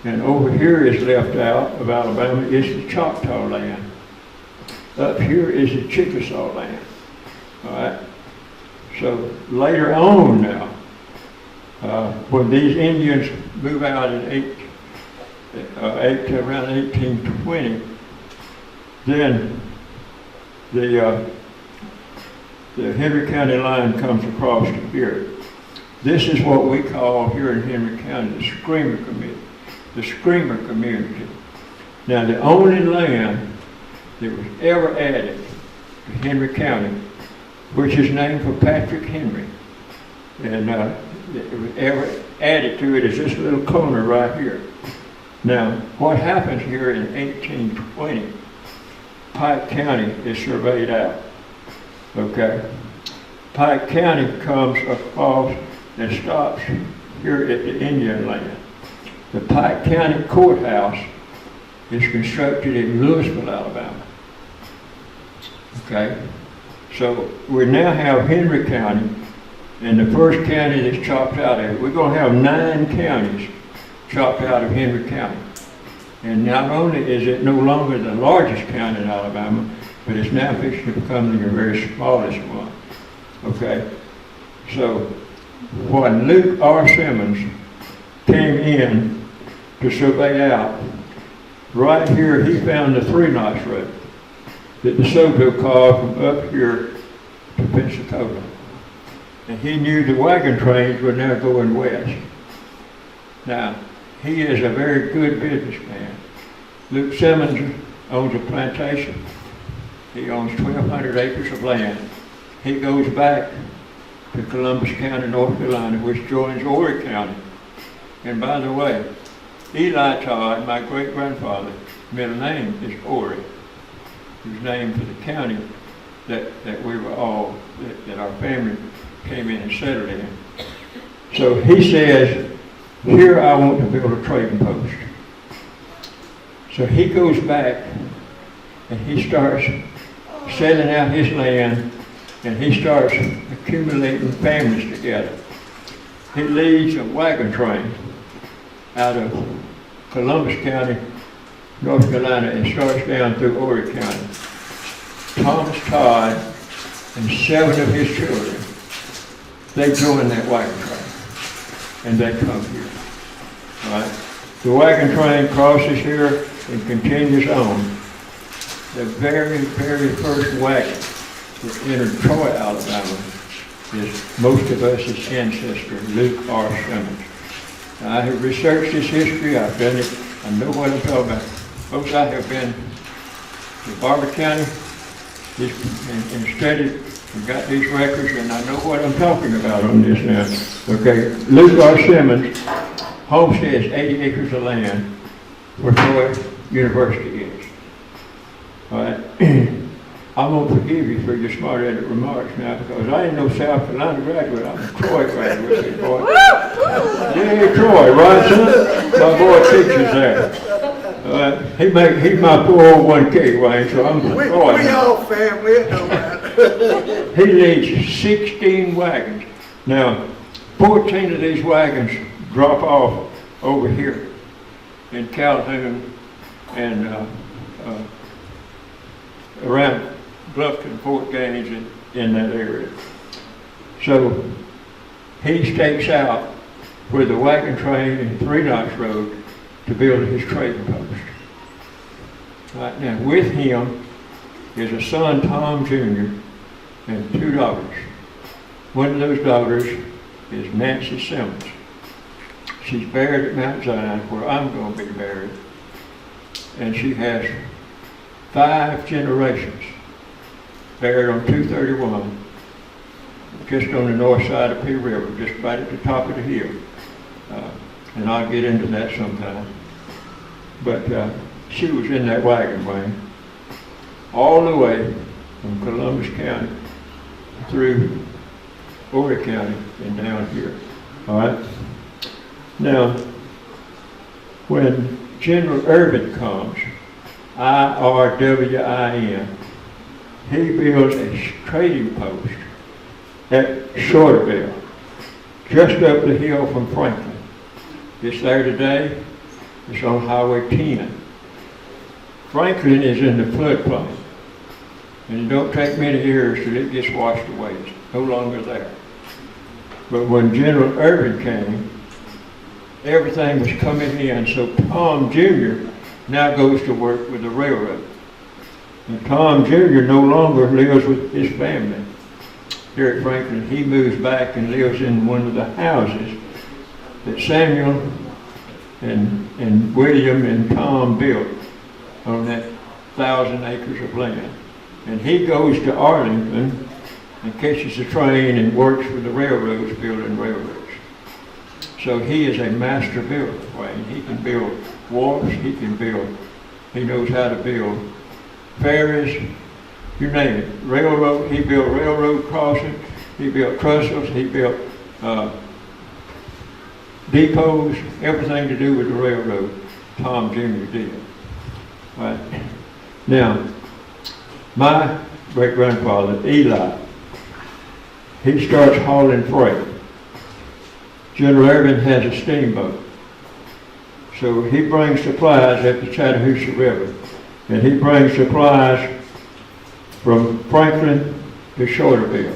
and over here is left out of Alabama is the Choctaw land. Up here is the Chickasaw land. All right? So later on now, when these Indians move out in around 1820, then the Henry County line comes across to here. This is what we call here in Henry County the Screamer Community. The Screamer Community. Now the only land that was ever added to Henry County, which is named for Patrick Henry, and it was ever added to it is this little corner right here. Now what happened here in 1820, Pike County is surveyed out. Okay? Pike County comes across and stops here at the Indian land. The Pike County Courthouse is constructed in Louisville, Alabama. Okay? So we now have Henry County, and the first county that's chopped out of it. We're going to have 9 counties chopped out of Henry County. And not only is it no longer the largest county in Alabama, but it's now fixing to become the very smallest one. Okay? So when Luke R. Simmons came in to survey out, right here he found the 3 Knots Road that the DeSoto called from up here to Pensacola. And he knew the wagon trains were now going west. Now, he is a very good businessman. Luke Simmons owns a plantation. He owns 1,200 acres of land. He goes back to Columbus County, North Carolina, which joins Horry County. And by the way, Eli Todd, my great-grandfather, middle name is Horry. He was named for the county that we were all, that our family came in and settled in. So he says, here I want to build a trading post. So he goes back and he starts selling out his land, and he starts accumulating families together. He leads a wagon train out of Columbus County, North Carolina, and starts down through Horry County. Thomas Todd and 7 of his children, they join that wagon train, and they come here. All right? The wagon train crosses here and continues on. The very, very first wagon that entered Troy, Alabama, is most of us' ancestor, Luke R. Simmons. Now, I have researched this history, I've done it, I know what I'm talking about. Folks, I have been to Barber County and studied and got these records, and I know what I'm talking about on this now. Okay, Luke R. Simmons homesteads 80 acres of land where Troy University is. All right. I won't forgive you for your smart-aleck remarks now, because I ain't no South Carolina graduate. I'm a Troy graduate, boy. Yeah, Troy, right, son? My boy teaches there. He's my 401k, Wayne, so I'm Troy. We all family, it don't matter. He leads 16 wagons. Now, 14 of these wagons drop off over here in Calhoun and around Bluffton, Fort Gaines, in that area. So he stakes out with the wagon train and 3 Knox Road to build his trading post. Right now, with him is a son, Tom Jr., and 2 daughters. One of those daughters is Nancy Simmons. She's buried at Mount Zion, where I'm going to be buried. And she has 5 generations buried on 231, just on the north side of P River, just right at the top of the hill. And I'll get into that sometime. But she was in that wagon wing all the way from Columbus County through Horry County and down here. All right? Now, when General Irvin comes, IRWIN, he builds a trading post at Shorterville, just up the hill from Franklin. It's there today. It's on Highway 10. Franklin is in the floodplain, and it don't take many years till it gets washed away. It's no longer there. But when General Irvin came, everything was coming in, so Tom Jr. now goes to work with the railroad. And Tom Jr. no longer lives with his family here at Franklin. He moves back and lives in one of the houses that Samuel and William and Tom built on that 1,000 acres of land. And he goes to Arlington and catches a train and works with the railroads, building railroads. So he is a master builder, Wayne. He can build wharfs, he knows how to build ferries, you name it. Railroad, he built railroad crossings, he built trestles, he built depots, everything to do with the railroad, Tom Jr. did. Right. Now, my great-grandfather, Eli, he starts hauling freight. General Irvin has a steamboat. So he brings supplies at the Chattahoochee River. And he brings supplies from Franklin to Shorterville.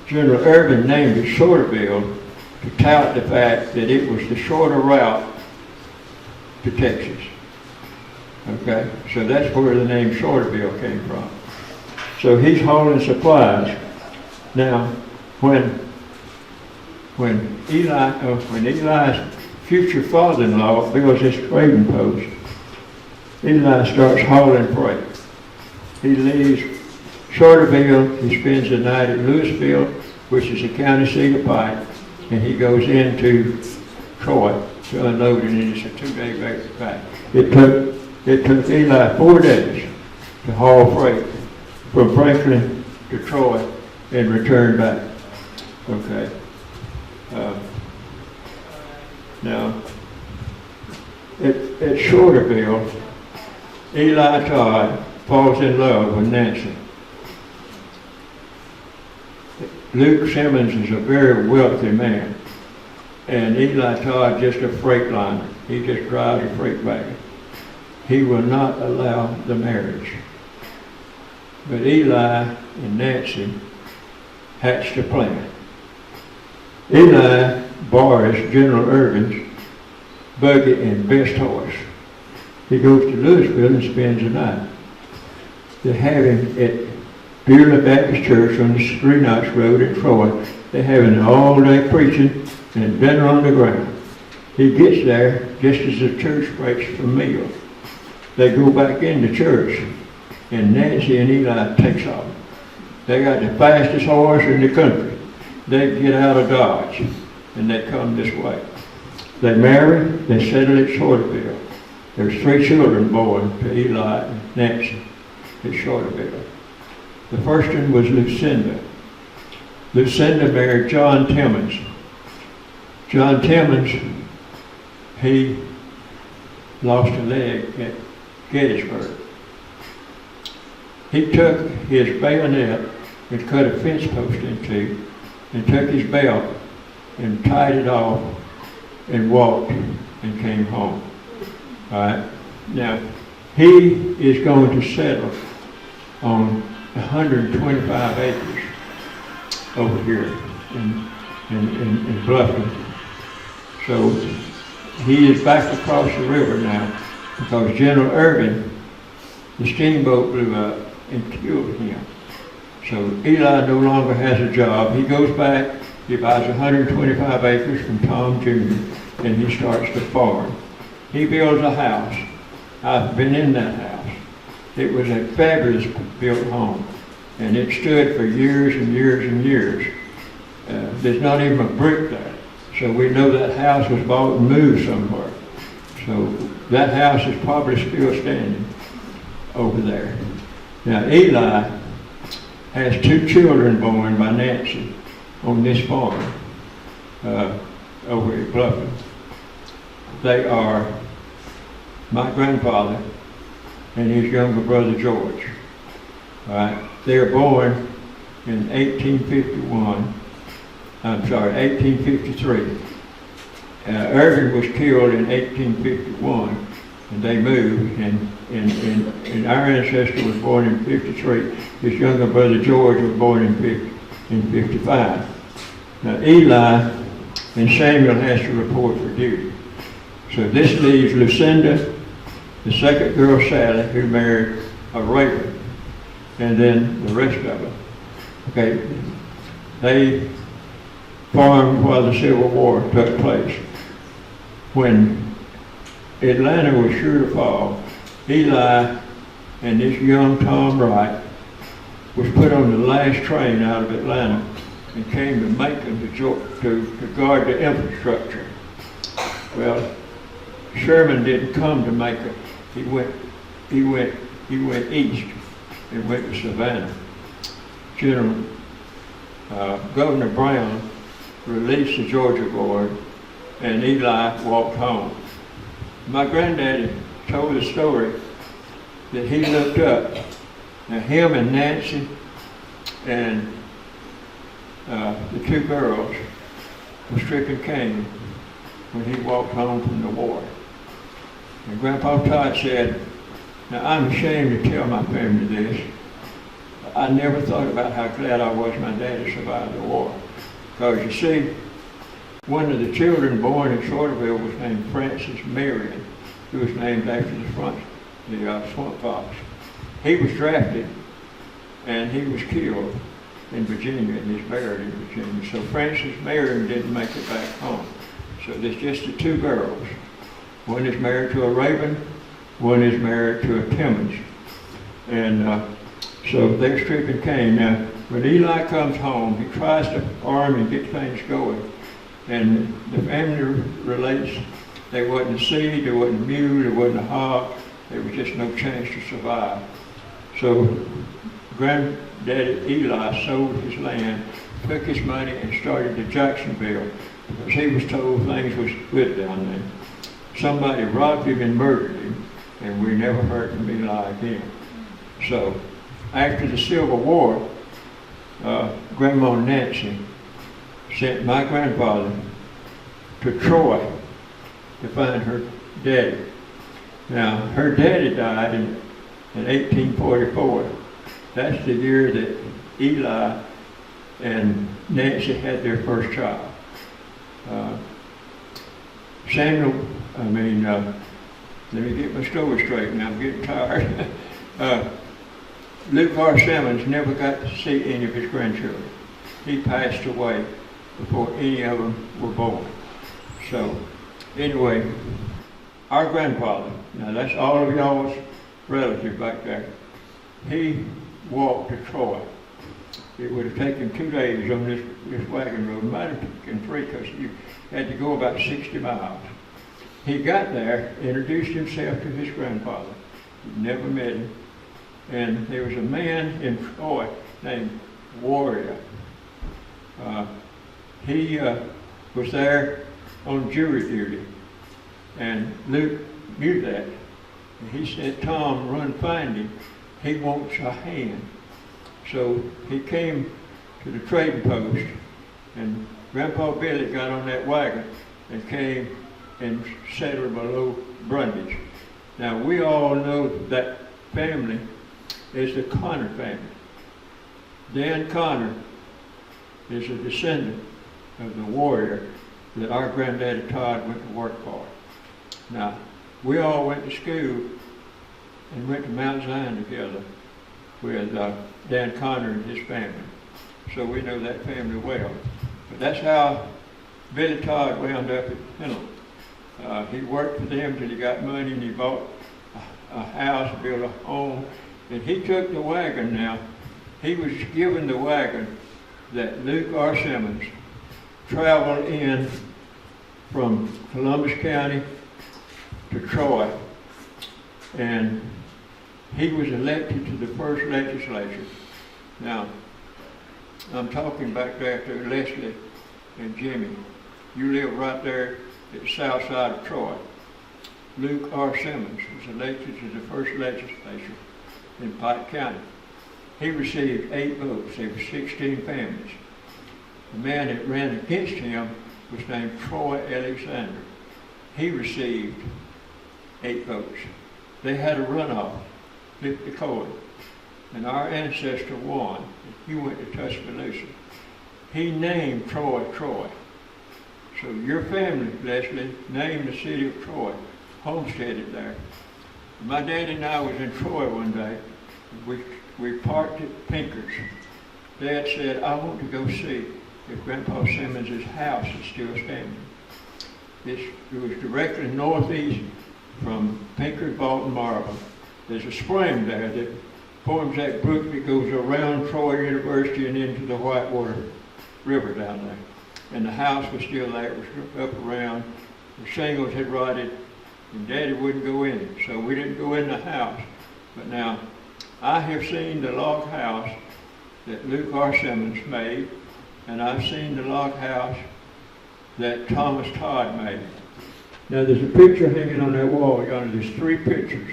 General Irvin named it Shorterville to tout the fact that it was the shorter route to Texas. Okay, so that's where the name Shorterville came from. So he's hauling supplies. Now, when Eli's future father-in-law builds his trading post, Eli starts hauling freight. He leaves Shorterville, he spends the night at Louisville, which is the county seat of Pike, and he goes into Troy to unload it, and it's a 2-day back. It took Eli 4 days to haul freight from Franklin to Troy and return back. Okay. Now, at Shorterville, Eli Todd falls in love with Nancy. Luke Simmons is a very wealthy man, and Eli Todd just a freightliner. He just drives a freight wagon. He will not allow the marriage. But Eli and Nancy hatched a plan. Eli borrows General Irvin's buggy and best horse. He goes to Louisville and spends the night. They have him at Beulah Baptist Church on the 3 Knox Road in Troy. They're having an all-day preaching and dinner on the ground. He gets there just as the church breaks for meal. They go back into church, and Nancy and Eli takes off. They got the fastest horse in the country. They get out of Dodge, and they come this way. They marry, they settle at Shorterville. There's 3 children born to Eli and Nancy at Shorterville. The first one was Lucinda. Lucinda married John Timmons. John Timmons, he lost a leg at Gettysburg. He took his bayonet and cut a fence post into, and took his belt and tied it off and walked and came home. All right. Now, he is going to settle on 125 acres over here in Bluffton. So he is back across the river now because General Irvin, the steamboat blew up and killed him. So Eli no longer has a job. He goes back, he buys 125 acres from Tom Jr., and he starts to farm. He builds a house. I've been in that house. It was a fabulous built home, and it stood for years and years and years. There's not even a brick there. So we know that house was bought and moved somewhere. So that house is probably still standing over there. Now Eli has 2 children born by Nancy on this farm over at Bluffton. They are my grandfather and his younger brother George. All right. They were born in 1853. Irvin was killed in 1851, and they moved, and our ancestor was born in 53. His younger brother George was born in 55. Now Eli and Samuel has to report for duty. So this leaves Lucinda, the second girl Sally, who married a Raven, and then the rest of them. Okay, they farmed while the Civil War took place. When Atlanta was sure to fall, Eli and this young Tom Wright was put on the last train out of Atlanta and came to Macon to guard the infrastructure. Well, Sherman didn't come to Macon. He went east and went to Savannah. Governor Brown released the Georgia Board, and Eli walked home. My granddaddy told the story that he looked up. Now him and Nancy and the 2 girls were stricken cane when he walked home from the war. And Grandpa Todd said, now I'm ashamed to tell my family this. I never thought about how glad I was my daddy survived the war. Because you see, one of the children born in Shorterville was named Francis Marion, who was named after the swamp fox. He was drafted and he was killed in Virginia and he's buried in Virginia. So Francis Marion didn't make it back home. So there's just the 2 girls. One is married to a Raven, one is married to a Timmons. And so they're stripping cane. Now, when Eli comes home, he tries to farm and get things going. And the family relates there wasn't a seed, there wasn't a mule, there wasn't a hog. There was just no chance to survive. So Granddaddy Eli sold his land, took his money, and started to Jacksonville because he was told things was good down there. Somebody robbed him and murdered him, and we never heard from Eli again. So after the Civil War, Grandma Nancy sent my grandfather to Troy to find her daddy. Now, her daddy died in 1844. That's the year that Eli and Nancy had their first child. Let me get my story straight now, I'm getting tired. Luke R. Simmons never got to see any of his grandchildren. He passed away before any of them were born. So, anyway, our grandfather, now that's all of y'all's relatives back there, he walked to Troy. It would have taken 2 days on this wagon road. It might have taken 3 because you had to go about 60 miles. He got there, introduced himself to his grandfather. He'd never met him. And there was a man in Troy named Warrior. He was there on jury duty. And Luke knew that. And he said, Tom, run find him. He wants a hand. So he came to the trading post, and Grandpa Billy got on that wagon and came and settled below Brundage. Now we all know that family is the Connor family. Dan Connor is a descendant of the Warrior, that our granddaddy Todd went to work for. Now, we all went to school and went to Mount Zion together with Dan Connor and his family. So we know that family well. But that's how Billy Todd wound up at Pennell. He worked for them till he got money and he bought a house, built a home, and he took the wagon now. He was given the wagon that Luke R. Simmons traveled in from Columbus County to Troy, and he was elected to the first legislature. Now, I'm talking back there to Leslie and Jimmy. You live right there at the south side of Troy. Luke R. Simmons was elected to the first legislature in Pike County. He received 8 votes. There were 16 families. The man that ran against him was named Troy Alexander. He received 8 votes. They had a runoff, flipped the coin, and our ancestor won. He went to Tuscaloosa. He named Troy Troy. So your family, Leslie, named the city of Troy, homesteaded there. My daddy and I was in Troy one day. We parked at Pinker's. Dad said, I want to go see if Grandpa Simmons' house is still standing. It was directly northeast from Pinker's, Bolton, Marble. There's a spring there that forms that brook that goes around Troy University and into the Whitewater River down there. And the house was still there. It was up around. The shingles had rotted, and Daddy wouldn't go in it, so we didn't go in the house. But now, I have seen the log house that Luke R. Simmons made, and I've seen the log house that Thomas Todd made. Now there's a picture hanging on that wall yonder. There's 3 pictures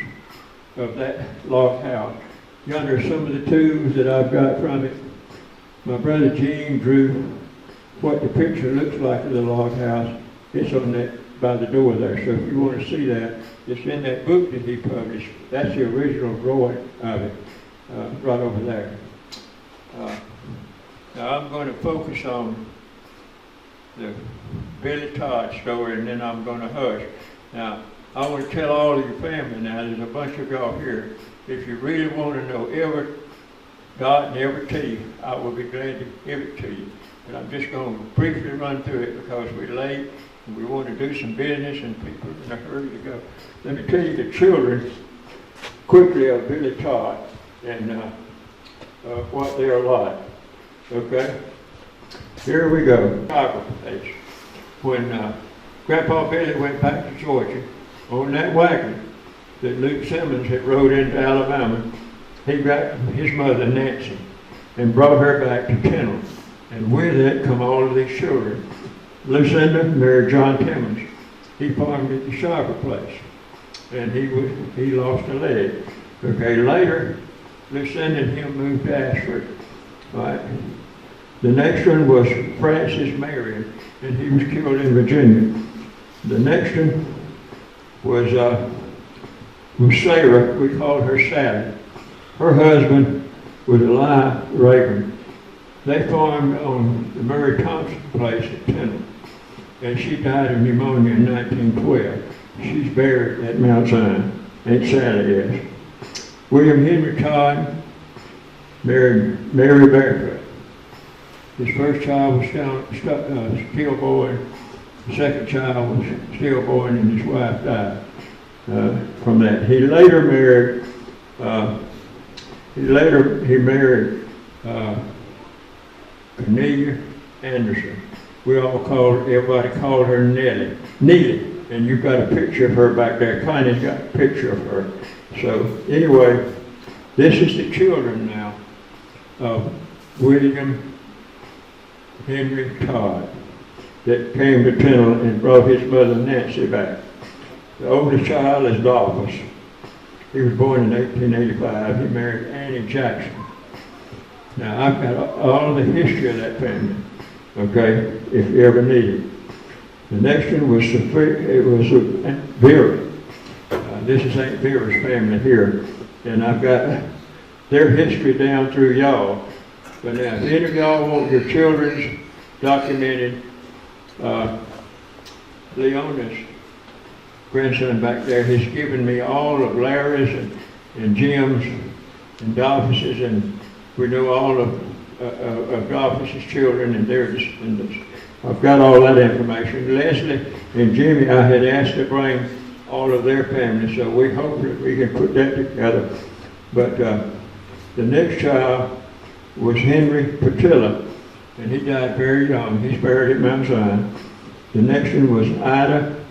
of that log house. Yonder are some of the tools that I've got from it. My brother Gene drew what the picture looks like of the log house. It's on that by the door there. So if you want to see that, it's in that book that he published. That's the original drawing of it, right over there. Now I'm going to focus on the Billy Todd story, and then I'm going to hush. Now, I want to tell all of your family now, there's a bunch of y'all here. If you really want to know every dot and every T, I will be glad to give it to you. But I'm just going to briefly run through it because we're late and we want to do some business and people are in a hurry to go. Let me tell you the children quickly of Billy Todd and what they're like. Okay? Here we go. When Grandpa Billy went back to Georgia on that wagon that Luke Simmons had rode into Alabama, he got his mother Nancy and brought her back to Pennell. And with it come all of these children. Lucinda married John Timmons. He farmed at the Shiver place, and he lost a leg. Okay, later, Lucinda and him moved to Ashford. Right. The next one was Francis Marion, and he was killed in Virginia. The next one was Sarah. We called her Sally. Her husband was Eli Reagan. They farmed on the Murray Thompson place at Pennell, and she died of pneumonia in 1912. She's buried at Mount Zion. Aunt Sally is. William Henry Todd married Mary Barefoot. His first child was stillborn. The second child was stillborn, and his wife died from that. He later married. He married Cornelia Anderson. Everybody called her Neely, and you've got a picture of her back there. Connie's got a picture of her. So anyway, this is the children now of William Henry Todd that came to Pennell and brought his mother Nancy back. The oldest child is Dolphus. He was born in 1885. He married Annie Jackson. Now I've got all the history of that family, okay, if you ever need it. The next one was Vera. This is Aunt Vera's family here, and I've got their history down through y'all. But now, if any of y'all want your children's documented, Leona's grandson back there, has given me all of Larry's and Jim's and Dolphus's, and we know all of Dolphus's children and theirs. And I've got all that information. Leslie and Jimmy, I had asked to bring all of their families, so we hope that we can put that together. But the next child was Henry Patilla, and he died very young. He's buried at Mount Zion. The next one was Ida,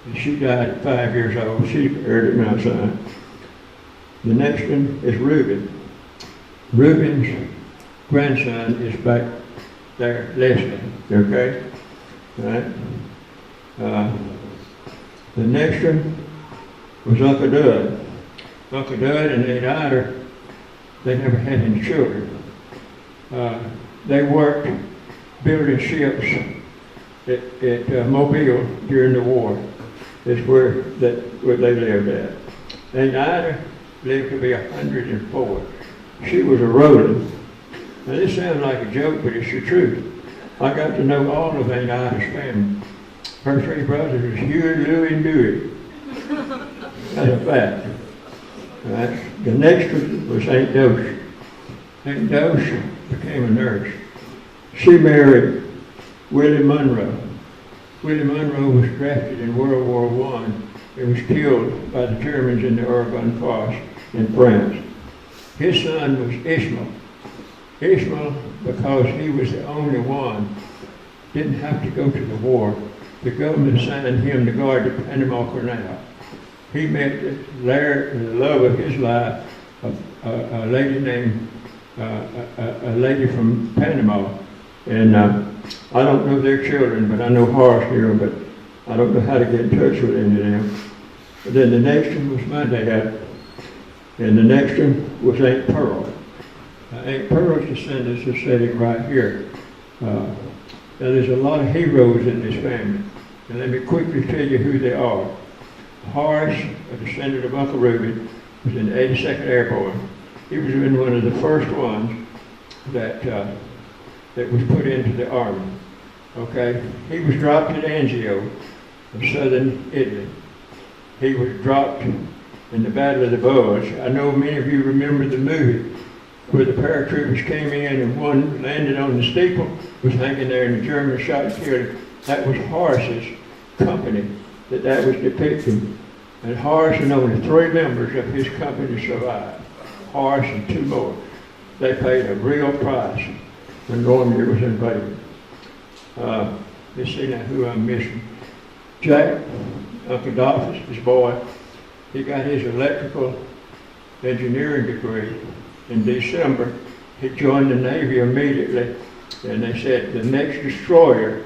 and she died at 5 years old. She's buried at Mount Zion. The next one is Reuben. Reuben's grandson is back there, Leslie, okay? All right? The next one was Uncle Dud. Uncle Dud and Aunt Ida, they never had any children. They worked building ships at Mobile during the war. That's where they lived at. Aunt Ida lived to be 104. She was a Roland. Now this sounds like a joke, but it's the truth. I got to know all of Aunt Ida's family. Her three brothers was Huey, Louie, and Dewey. That's a fact. Right? The next one was Aunt Dosh. Aunt Dosh became a nurse. She married Willie Monroe. Willie Monroe was drafted in World War I and was killed by the Germans in the Argonne Forest in France. His son was Ishmael. Ishmael, because he was the only one, didn't have to go to the war. The government assigned him to guard the Panama Canal. He met the love of his life, a lady named, a lady from Panama. And I don't know their children, but I know Horace here, but I don't know how to get in touch with any of them. But then the next one was my dad, and the next one was Aunt Pearl. Aunt Pearl's descendants are sitting right here. Now there's a lot of heroes in this family, and let me quickly tell you who they are. Horace, a descendant of Uncle Reuben, was in the 82nd Airborne. He was in one of the first ones that was put into the Army. Okay? He was dropped at Anzio in southern Italy. He was dropped in the Battle of the Bulge. I know many of you remember the movie where the paratroopers came in and one landed on the steeple, was hanging there, and the Germans shot and killed him. That was Horace's company that was depicted. And Horace and only 3 members of his company survived. Horace and 2 more. They paid a real price when Normandy was invaded. Let's see now who I'm missing. Jack, Uncle Dolphus, his boy, he got his electrical engineering degree. In December, he joined the Navy immediately, and they said the next destroyer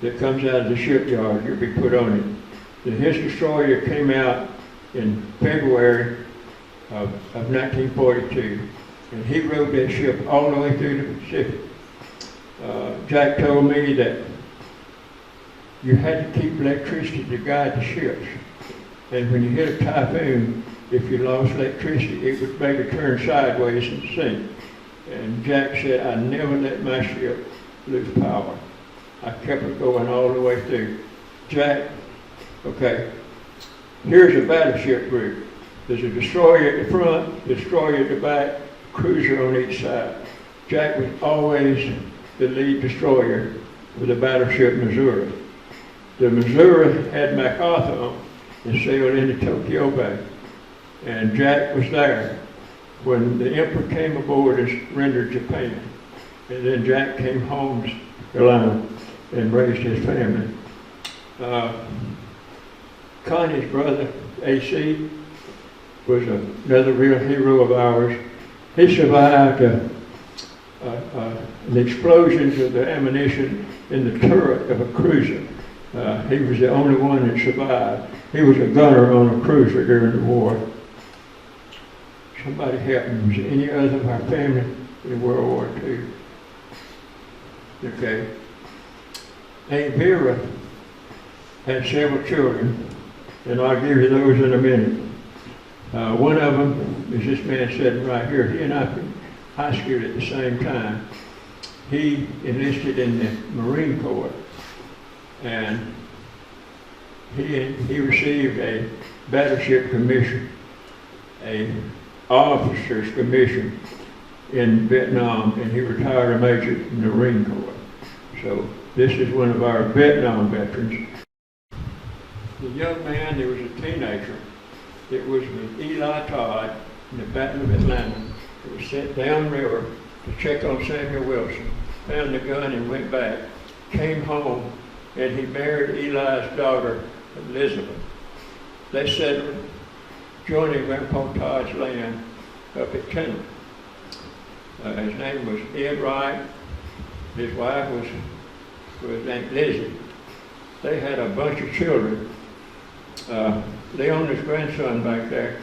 that comes out of the shipyard, you'll be put on it. His destroyer came out in February of 1942, and he rode that ship all the way through the Pacific. Jack told me that you had to keep electricity to guide the ships, and when you hit a typhoon, if you lost electricity, it would make it turn sideways and sink. And Jack said, I never let my ship lose power. I kept it going all the way through. Jack, okay, here's a battleship group. There's a destroyer at the front, destroyer at the back, cruiser on each side. Jack was always the lead destroyer for the battleship Missouri. The Missouri had MacArthur on and sailed into Tokyo Bay. And Jack was there when the Emperor came aboard and surrendered Japan. And then Jack came home to Carolina and raised his family. Connie's brother, AC, was another real hero of ours. He survived the explosions of the ammunition in the turret of a cruiser. He was the only one that survived. He was a gunner on a cruiser during the war. Somebody help me. Was there any other of our family in World War II? Okay. Aunt Vera had several children, and I'll give you those in a minute. One of them is this man sitting right here. He and I were in high school at the same time. He enlisted in the Marine Corps, and he received a battleship commission, a officer's commission in Vietnam, and he retired a major in the Marine Corps. So this is one of our Vietnam veterans. The young man, there was a teenager that was with Eli Todd in the Battle of Atlanta. It was sent downriver to check on Samuel Wilson, found the gun and went back, came home, and he married Eli's daughter, Elizabeth. They settled, joining Grandpa Todd's land up at Kendall. His name was Ed Wright. His wife was Aunt Lizzie. They had a bunch of children. Leona's grandson back there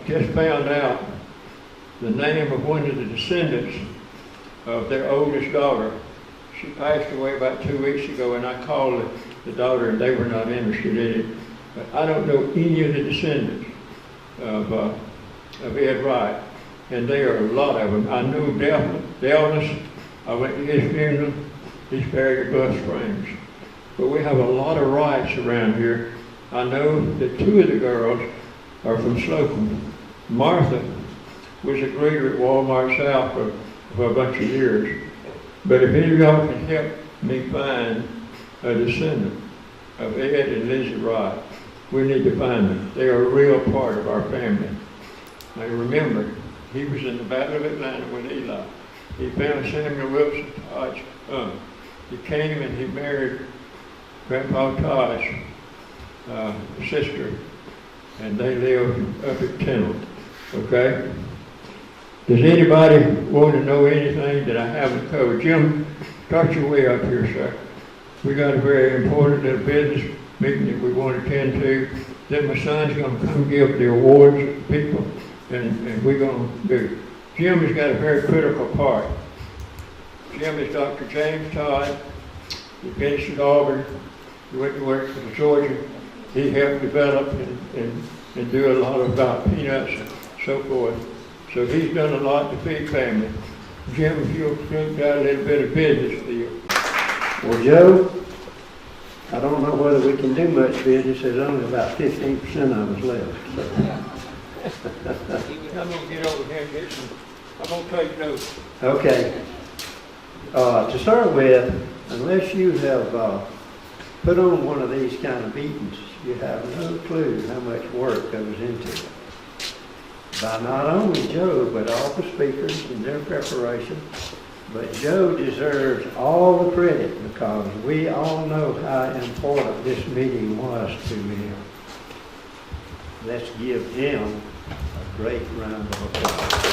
just found out the name of one of the descendants of their oldest daughter. She passed away about 2 weeks ago, and I called the daughter, and they were not interested in it. But I don't know any of the descendants of Ed Wright, and there are a lot of them. I know Delmas. I went to his funeral. He's buried at Bluff Springs. But we have a lot of Wrights around here. I know that 2 of the girls are from Slocum. Martha was a greeter at Walmart South for a bunch of years. But if any of y'all can help me find a descendant of Ed and Lizzie Wright, we need to find them. They are a real part of our family. Now remember, he was in the Battle of Atlanta with Eli. He found Samuel Wilson Todd's son. He came and he married Grandpa Todd's sister, and they lived up at Kendall. Okay? Does anybody want to know anything that I haven't covered? Jim, start your way up here, sir. We got a very important little business meeting that we want to attend to. Then my son's going to come give the awards to people, and we're going to do. Jim has got a very critical part. Jim is Dr. James Todd. He finished at Auburn. He went to work for Georgia. He helped develop and do a lot about peanuts and so forth. So he's done a lot to feed family. Jim, if you'll got a little bit of business for you. Well, Joe, I don't know whether we can do much business. There's only about 15% of us left. I'm going to get over here and get some. I'm going to take notes. Okay. To start with, unless you have put on one of these kind of meetings, you have no clue how much work goes into it. By not only Joe, but all the speakers and their preparation. But Joe deserves all the credit because we all know how important this meeting was to him. Let's give him a great round of applause.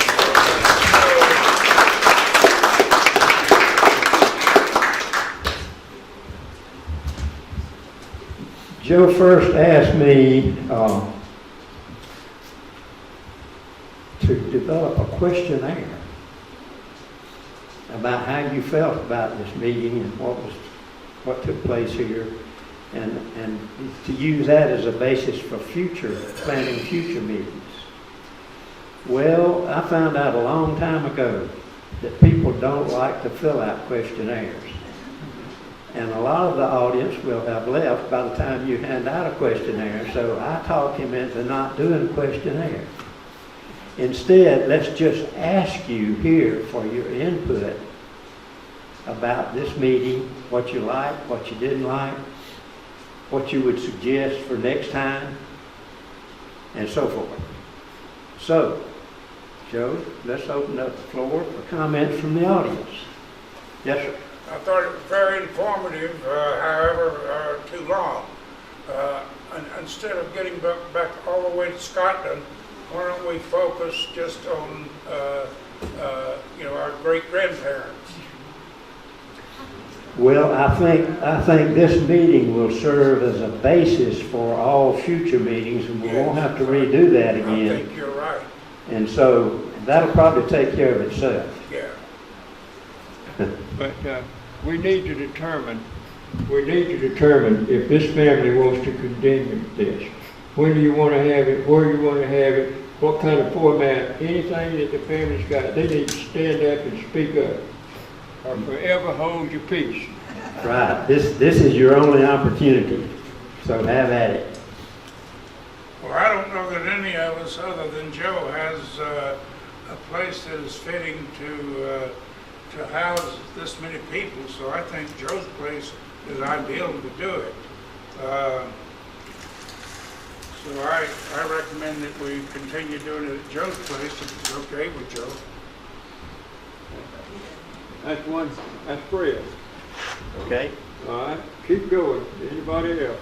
Joe first asked me to develop a questionnaire about how you felt about this meeting and what took place here, and to use that as a basis for planning future meetings. Well, I found out a long time ago that people don't like to fill out questionnaires. And a lot of the audience will have left by the time you hand out a questionnaire, so I talked him into not doing a questionnaire. Instead, let's just ask you here for your input about this meeting, what you liked, what you didn't like, what you would suggest for next time, and so forth. So, Joe, let's open up the floor for comments from the audience. Yes, sir. I thought it was very informative, however, too long. And instead of getting back all the way to Scotland, why don't we focus just on, our great-grandparents? Well, I think this meeting will serve as a basis for all future meetings, and we won't have to redo that again. I think you're right. And so that'll probably take care of itself. Yeah. But we need to determine if this family wants to continue this. When do you want to have it? Where do you want to have it? What kind of format? Anything that the family's got, they need to stand up and speak up, or forever hold your peace. Right. This is your only opportunity. So have at it. Well, I don't know that any of us, other than Joe, has a place that is fitting to house this many people, so I think Joe's place is ideal to do it. So I recommend that we continue doing it at Joe's place, if it's okay with Joe. That's Fred. Okay? All right, keep going. Anybody else?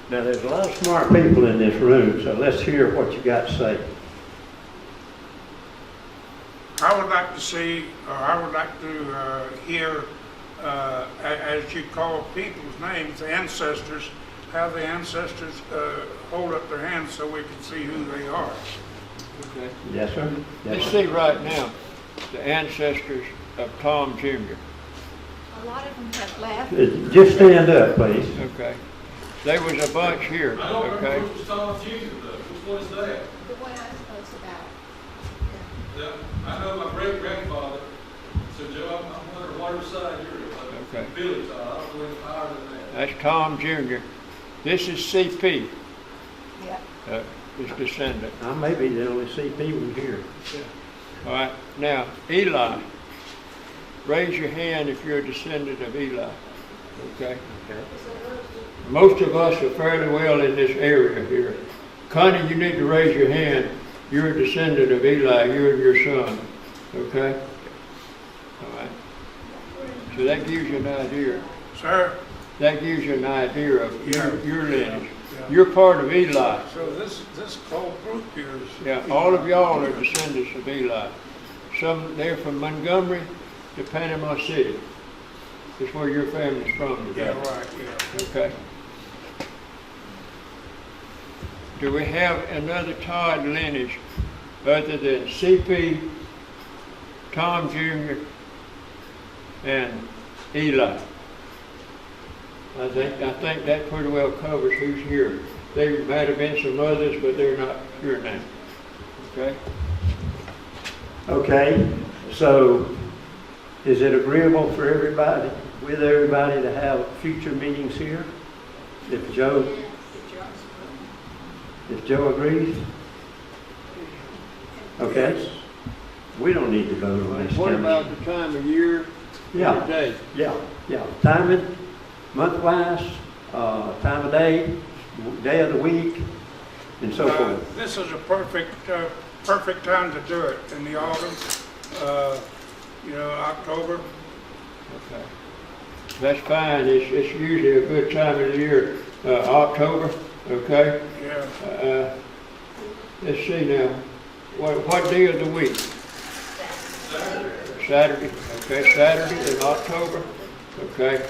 Now, there's a lot of smart people in this room, so let's hear what you got to say. I would like to see, or I would like to hear, as you call people's names, the ancestors, have the ancestors hold up their hands so we can see who they are. Okay. Yes, sir? Yes, Let's sir. see right now, the ancestors of Tom Jr. A lot of them have left. Just stand up, please. Okay. There was a bunch here, I don't okay? remember which was Tom Jr. though. Which one is that? The one I spoke about. Yeah, I know my great grandfather. So Joe, I'm wondering whatever side you're Okay. on. Billy Todd. I don't believe higher than that. That's Tom Jr. This is CP, Yeah. his descendant. I may be the only CP one here. All right, now, Eli. Raise your hand if you're a descendant of Eli, okay? Okay. Most of us are fairly well in this area here. Connie, you need to raise your hand. You're a descendant of Eli, you and your son, okay? All right. So that gives you an idea. Sir? That gives you an idea of your lineage. Yeah. You're part of Eli. So this whole group here is... Yeah, all of y'all are descendants of Eli. Some, they're from Montgomery to Panama City. That's where your family's from today. Yeah, right, yeah. Okay. Do we have another Todd lineage other than CP, Tom Jr., and Eli? I think that pretty well covers who's here. There might have been some others, but they're not here now. Okay? Okay, so is it agreeable for everybody, with everybody to have future meetings here? If Joe agrees? Okay. We don't need to vote on this. What can we? about the time of year and Yeah. the day? Yeah. Timing, month-wise, time of day, day of the week, and so forth. This is a perfect time to do it, in the autumn, October. Okay. That's fine. It's usually a good time of the year, October, okay? Yeah. Let's see now. What day of the week? Saturday. Okay, Saturday in October. Okay.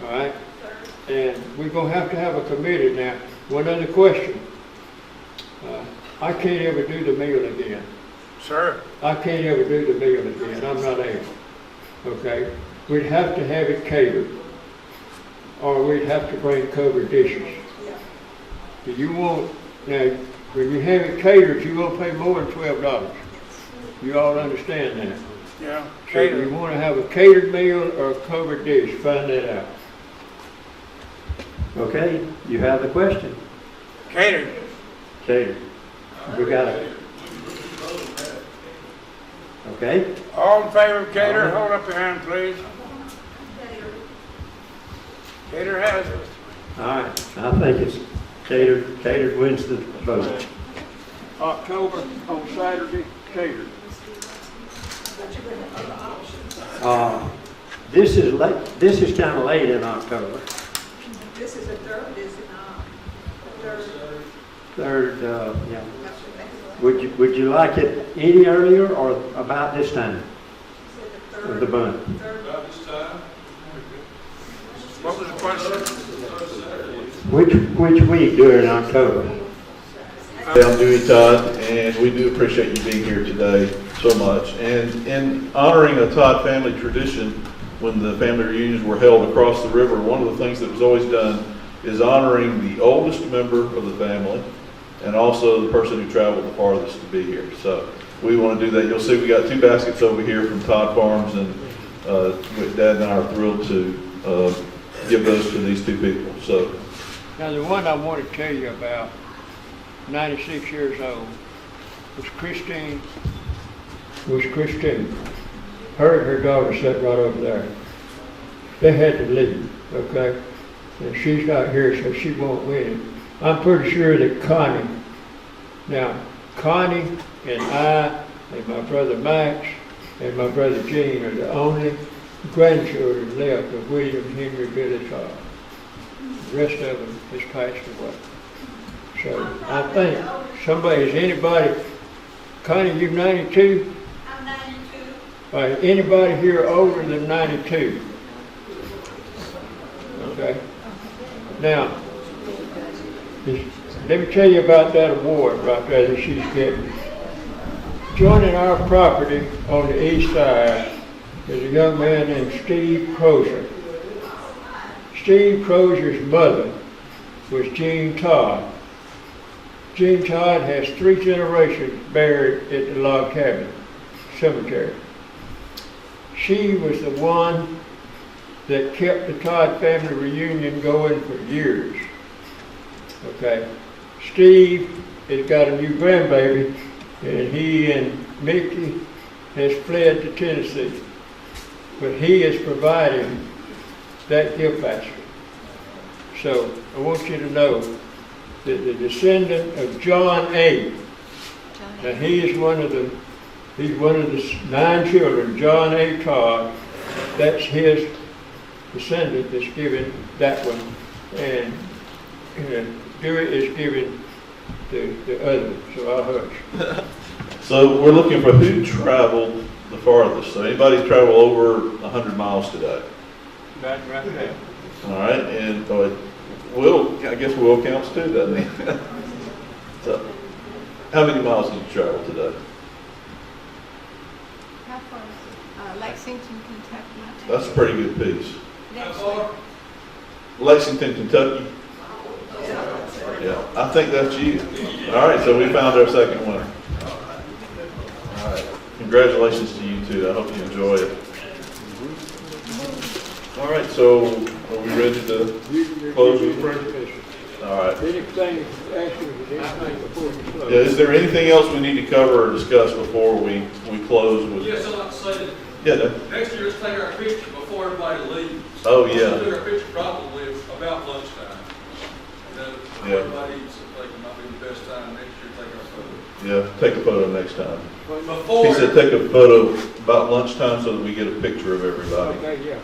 All right. And we're going to have a committee now. One other question. I can't ever do the meal again. Sir? I can't ever do the meal again. I'm not able. Okay? We'd have to have it catered. Or we'd have to bring covered dishes. Do you want, now, when you have it catered, you're going to pay more than $12. You all understand that? Yeah. So do you want to have a catered meal or a covered dish? Find that out. Okay, you have the question. Catered. Catered. We got it. Okay? All in favor of catered, hold up your hand, please. Catered has it. All right, I think it's catered. Catered wins the vote. October on Saturday, catered. This is late. This is kind of late in October. This is the third, is it not? The Third, yeah. Would you like it any earlier or about this time third, of the month? About this time, What was the question? Which week during October? Hey, I'm Joe Todd, and we do appreciate you being here today so much. And in honoring a Todd family tradition, when the family reunions were held across the river, one of the things that was always done is honoring the oldest member of the family and also the person who traveled the farthest to be here. So we want to do that. You'll see we got 2 baskets over here from Todd Farms, and Dad and I are thrilled to give those to these two people. So, Now, the one I want to tell you about, 96 years old, was Christine. Her and her daughter sat right over there. They had to leave, okay? And she's not here, so she won't win. I'm pretty sure that Connie and I and my brother Max and my brother Gene are the only grandchildren left of William Henry Billy Todd. The rest of them has passed away. So I think anybody, Connie, you 92? I'm 92. All right, anybody here older than 92? Okay. Now, let me tell you about that award right there that she's getting. Joining our property on the east side is a young man named Steve Crozier. Steve Crozier's mother was Jean Todd. Jean Todd has 3 generations buried at the log cabin cemetery. She was the one that kept the Todd family reunion going for years. Okay. Steve has got a new grandbaby, and he and Mickey has fled to Tennessee. But he is providing that gift basket. So I want you to know that the descendant of John A. Now he's one of the 9 children, John A. Todd. That's his descendant that's given that one, and Dewey is giving the other one. So I'll hush. so we're looking for who traveled the farthest. So anybody travel over 100 miles today? Right now. All right, and Will, I guess Will counts too, doesn't he? So, how many miles did you travel today? How far is it? Lexington, Kentucky. That's a pretty good piece. How Next far? week. Lexington, Kentucky. Yeah, I think that's you. All right, so we found our second winner. All right, congratulations to you too. I hope you enjoy it. All right, so are we ready to close this presentation? All right. Anything before you close? Yeah, is there anything else we need to cover or discuss before we close with? Yes, I'd like to say that Yeah. next year, let's take our picture before everybody leaves. Oh, yeah. Let's do our picture probably about lunchtime. Yeah. Everybody eats, I think it might be the best time next year to take our photo. Yeah, take a photo next time. Before. He said take a photo about lunchtime so that we get a picture of everybody. Okay, yeah.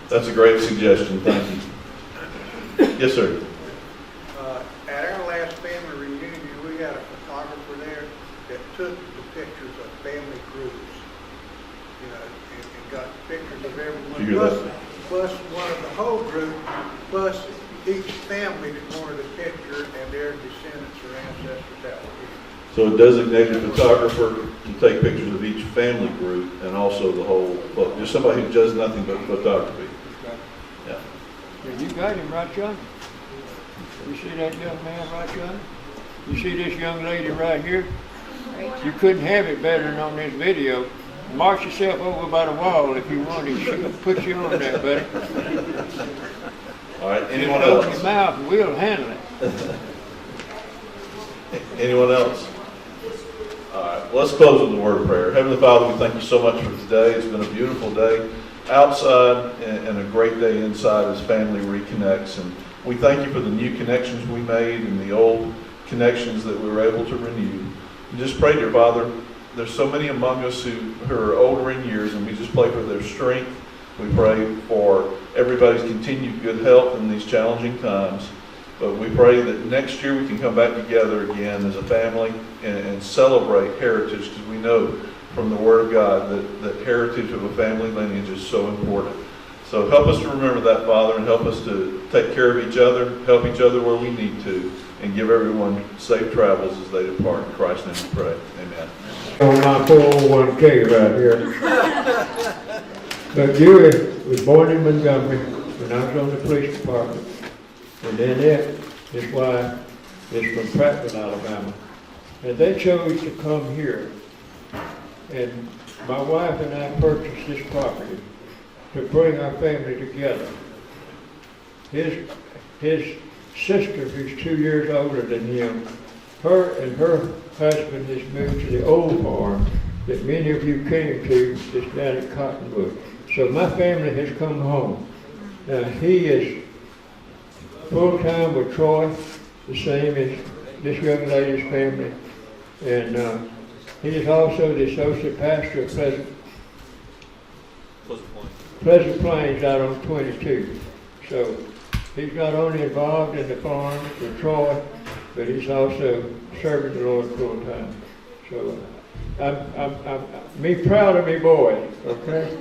That's a great suggestion, thank you. Yes, sir. At our last family reunion, we had a photographer there that took the pictures of family groups, you know, and got pictures of everyone. Did you hear that? Plus one of the whole group, plus each family that wanted a picture and their descendants or ancestors that were here. So a designated photographer to take pictures of each family group and also the whole book. Just somebody who does nothing but photography. Yeah. Yeah, you got him right yonder. You see that young man right yonder? You see this young lady right here? You couldn't have it better than on this video. March yourself over by the wall if you wanted. She could put you on there, buddy. All right, anyone Just open else? your mouth and we'll handle it. Anyone else? All right, let's close with a word of prayer. Heavenly Father, we thank you so much for today. It's been a beautiful day outside and a great day inside as family reconnects. And we thank you for the new connections we made and the old connections that we were able to renew. And just pray, dear Father, there's so many among us who are older in years, and we just pray for their strength. We pray for everybody's continued good health in these challenging times. But we pray that next year we can come back together again as a family and celebrate heritage, because we know from the Word of God that heritage of a family lineage is so important. So help us to remember that, Father, and help us to take care of each other, help each other where we need to, and give everyone safe travels as they depart. In Christ's name we pray. Amen. On my 401k right here. But Dewey was born in Montgomery when I was on the police department. And then it is why it's from Prattville, Alabama. And they chose to come here. And my wife and I purchased this property to bring our family together. his sister, who's 2 years older than him, her and her husband has moved to the old farm that many of you came to, that's down at Cottonwood. So my family has come home. Now, he is full-time with Troy, the same as this young lady's family. And he is also the associate pastor of Pleasant Plains out on 22. So he's not only involved in the farm with Troy, but he's also serving the Lord full-time. So I'm me proud of me boys, okay?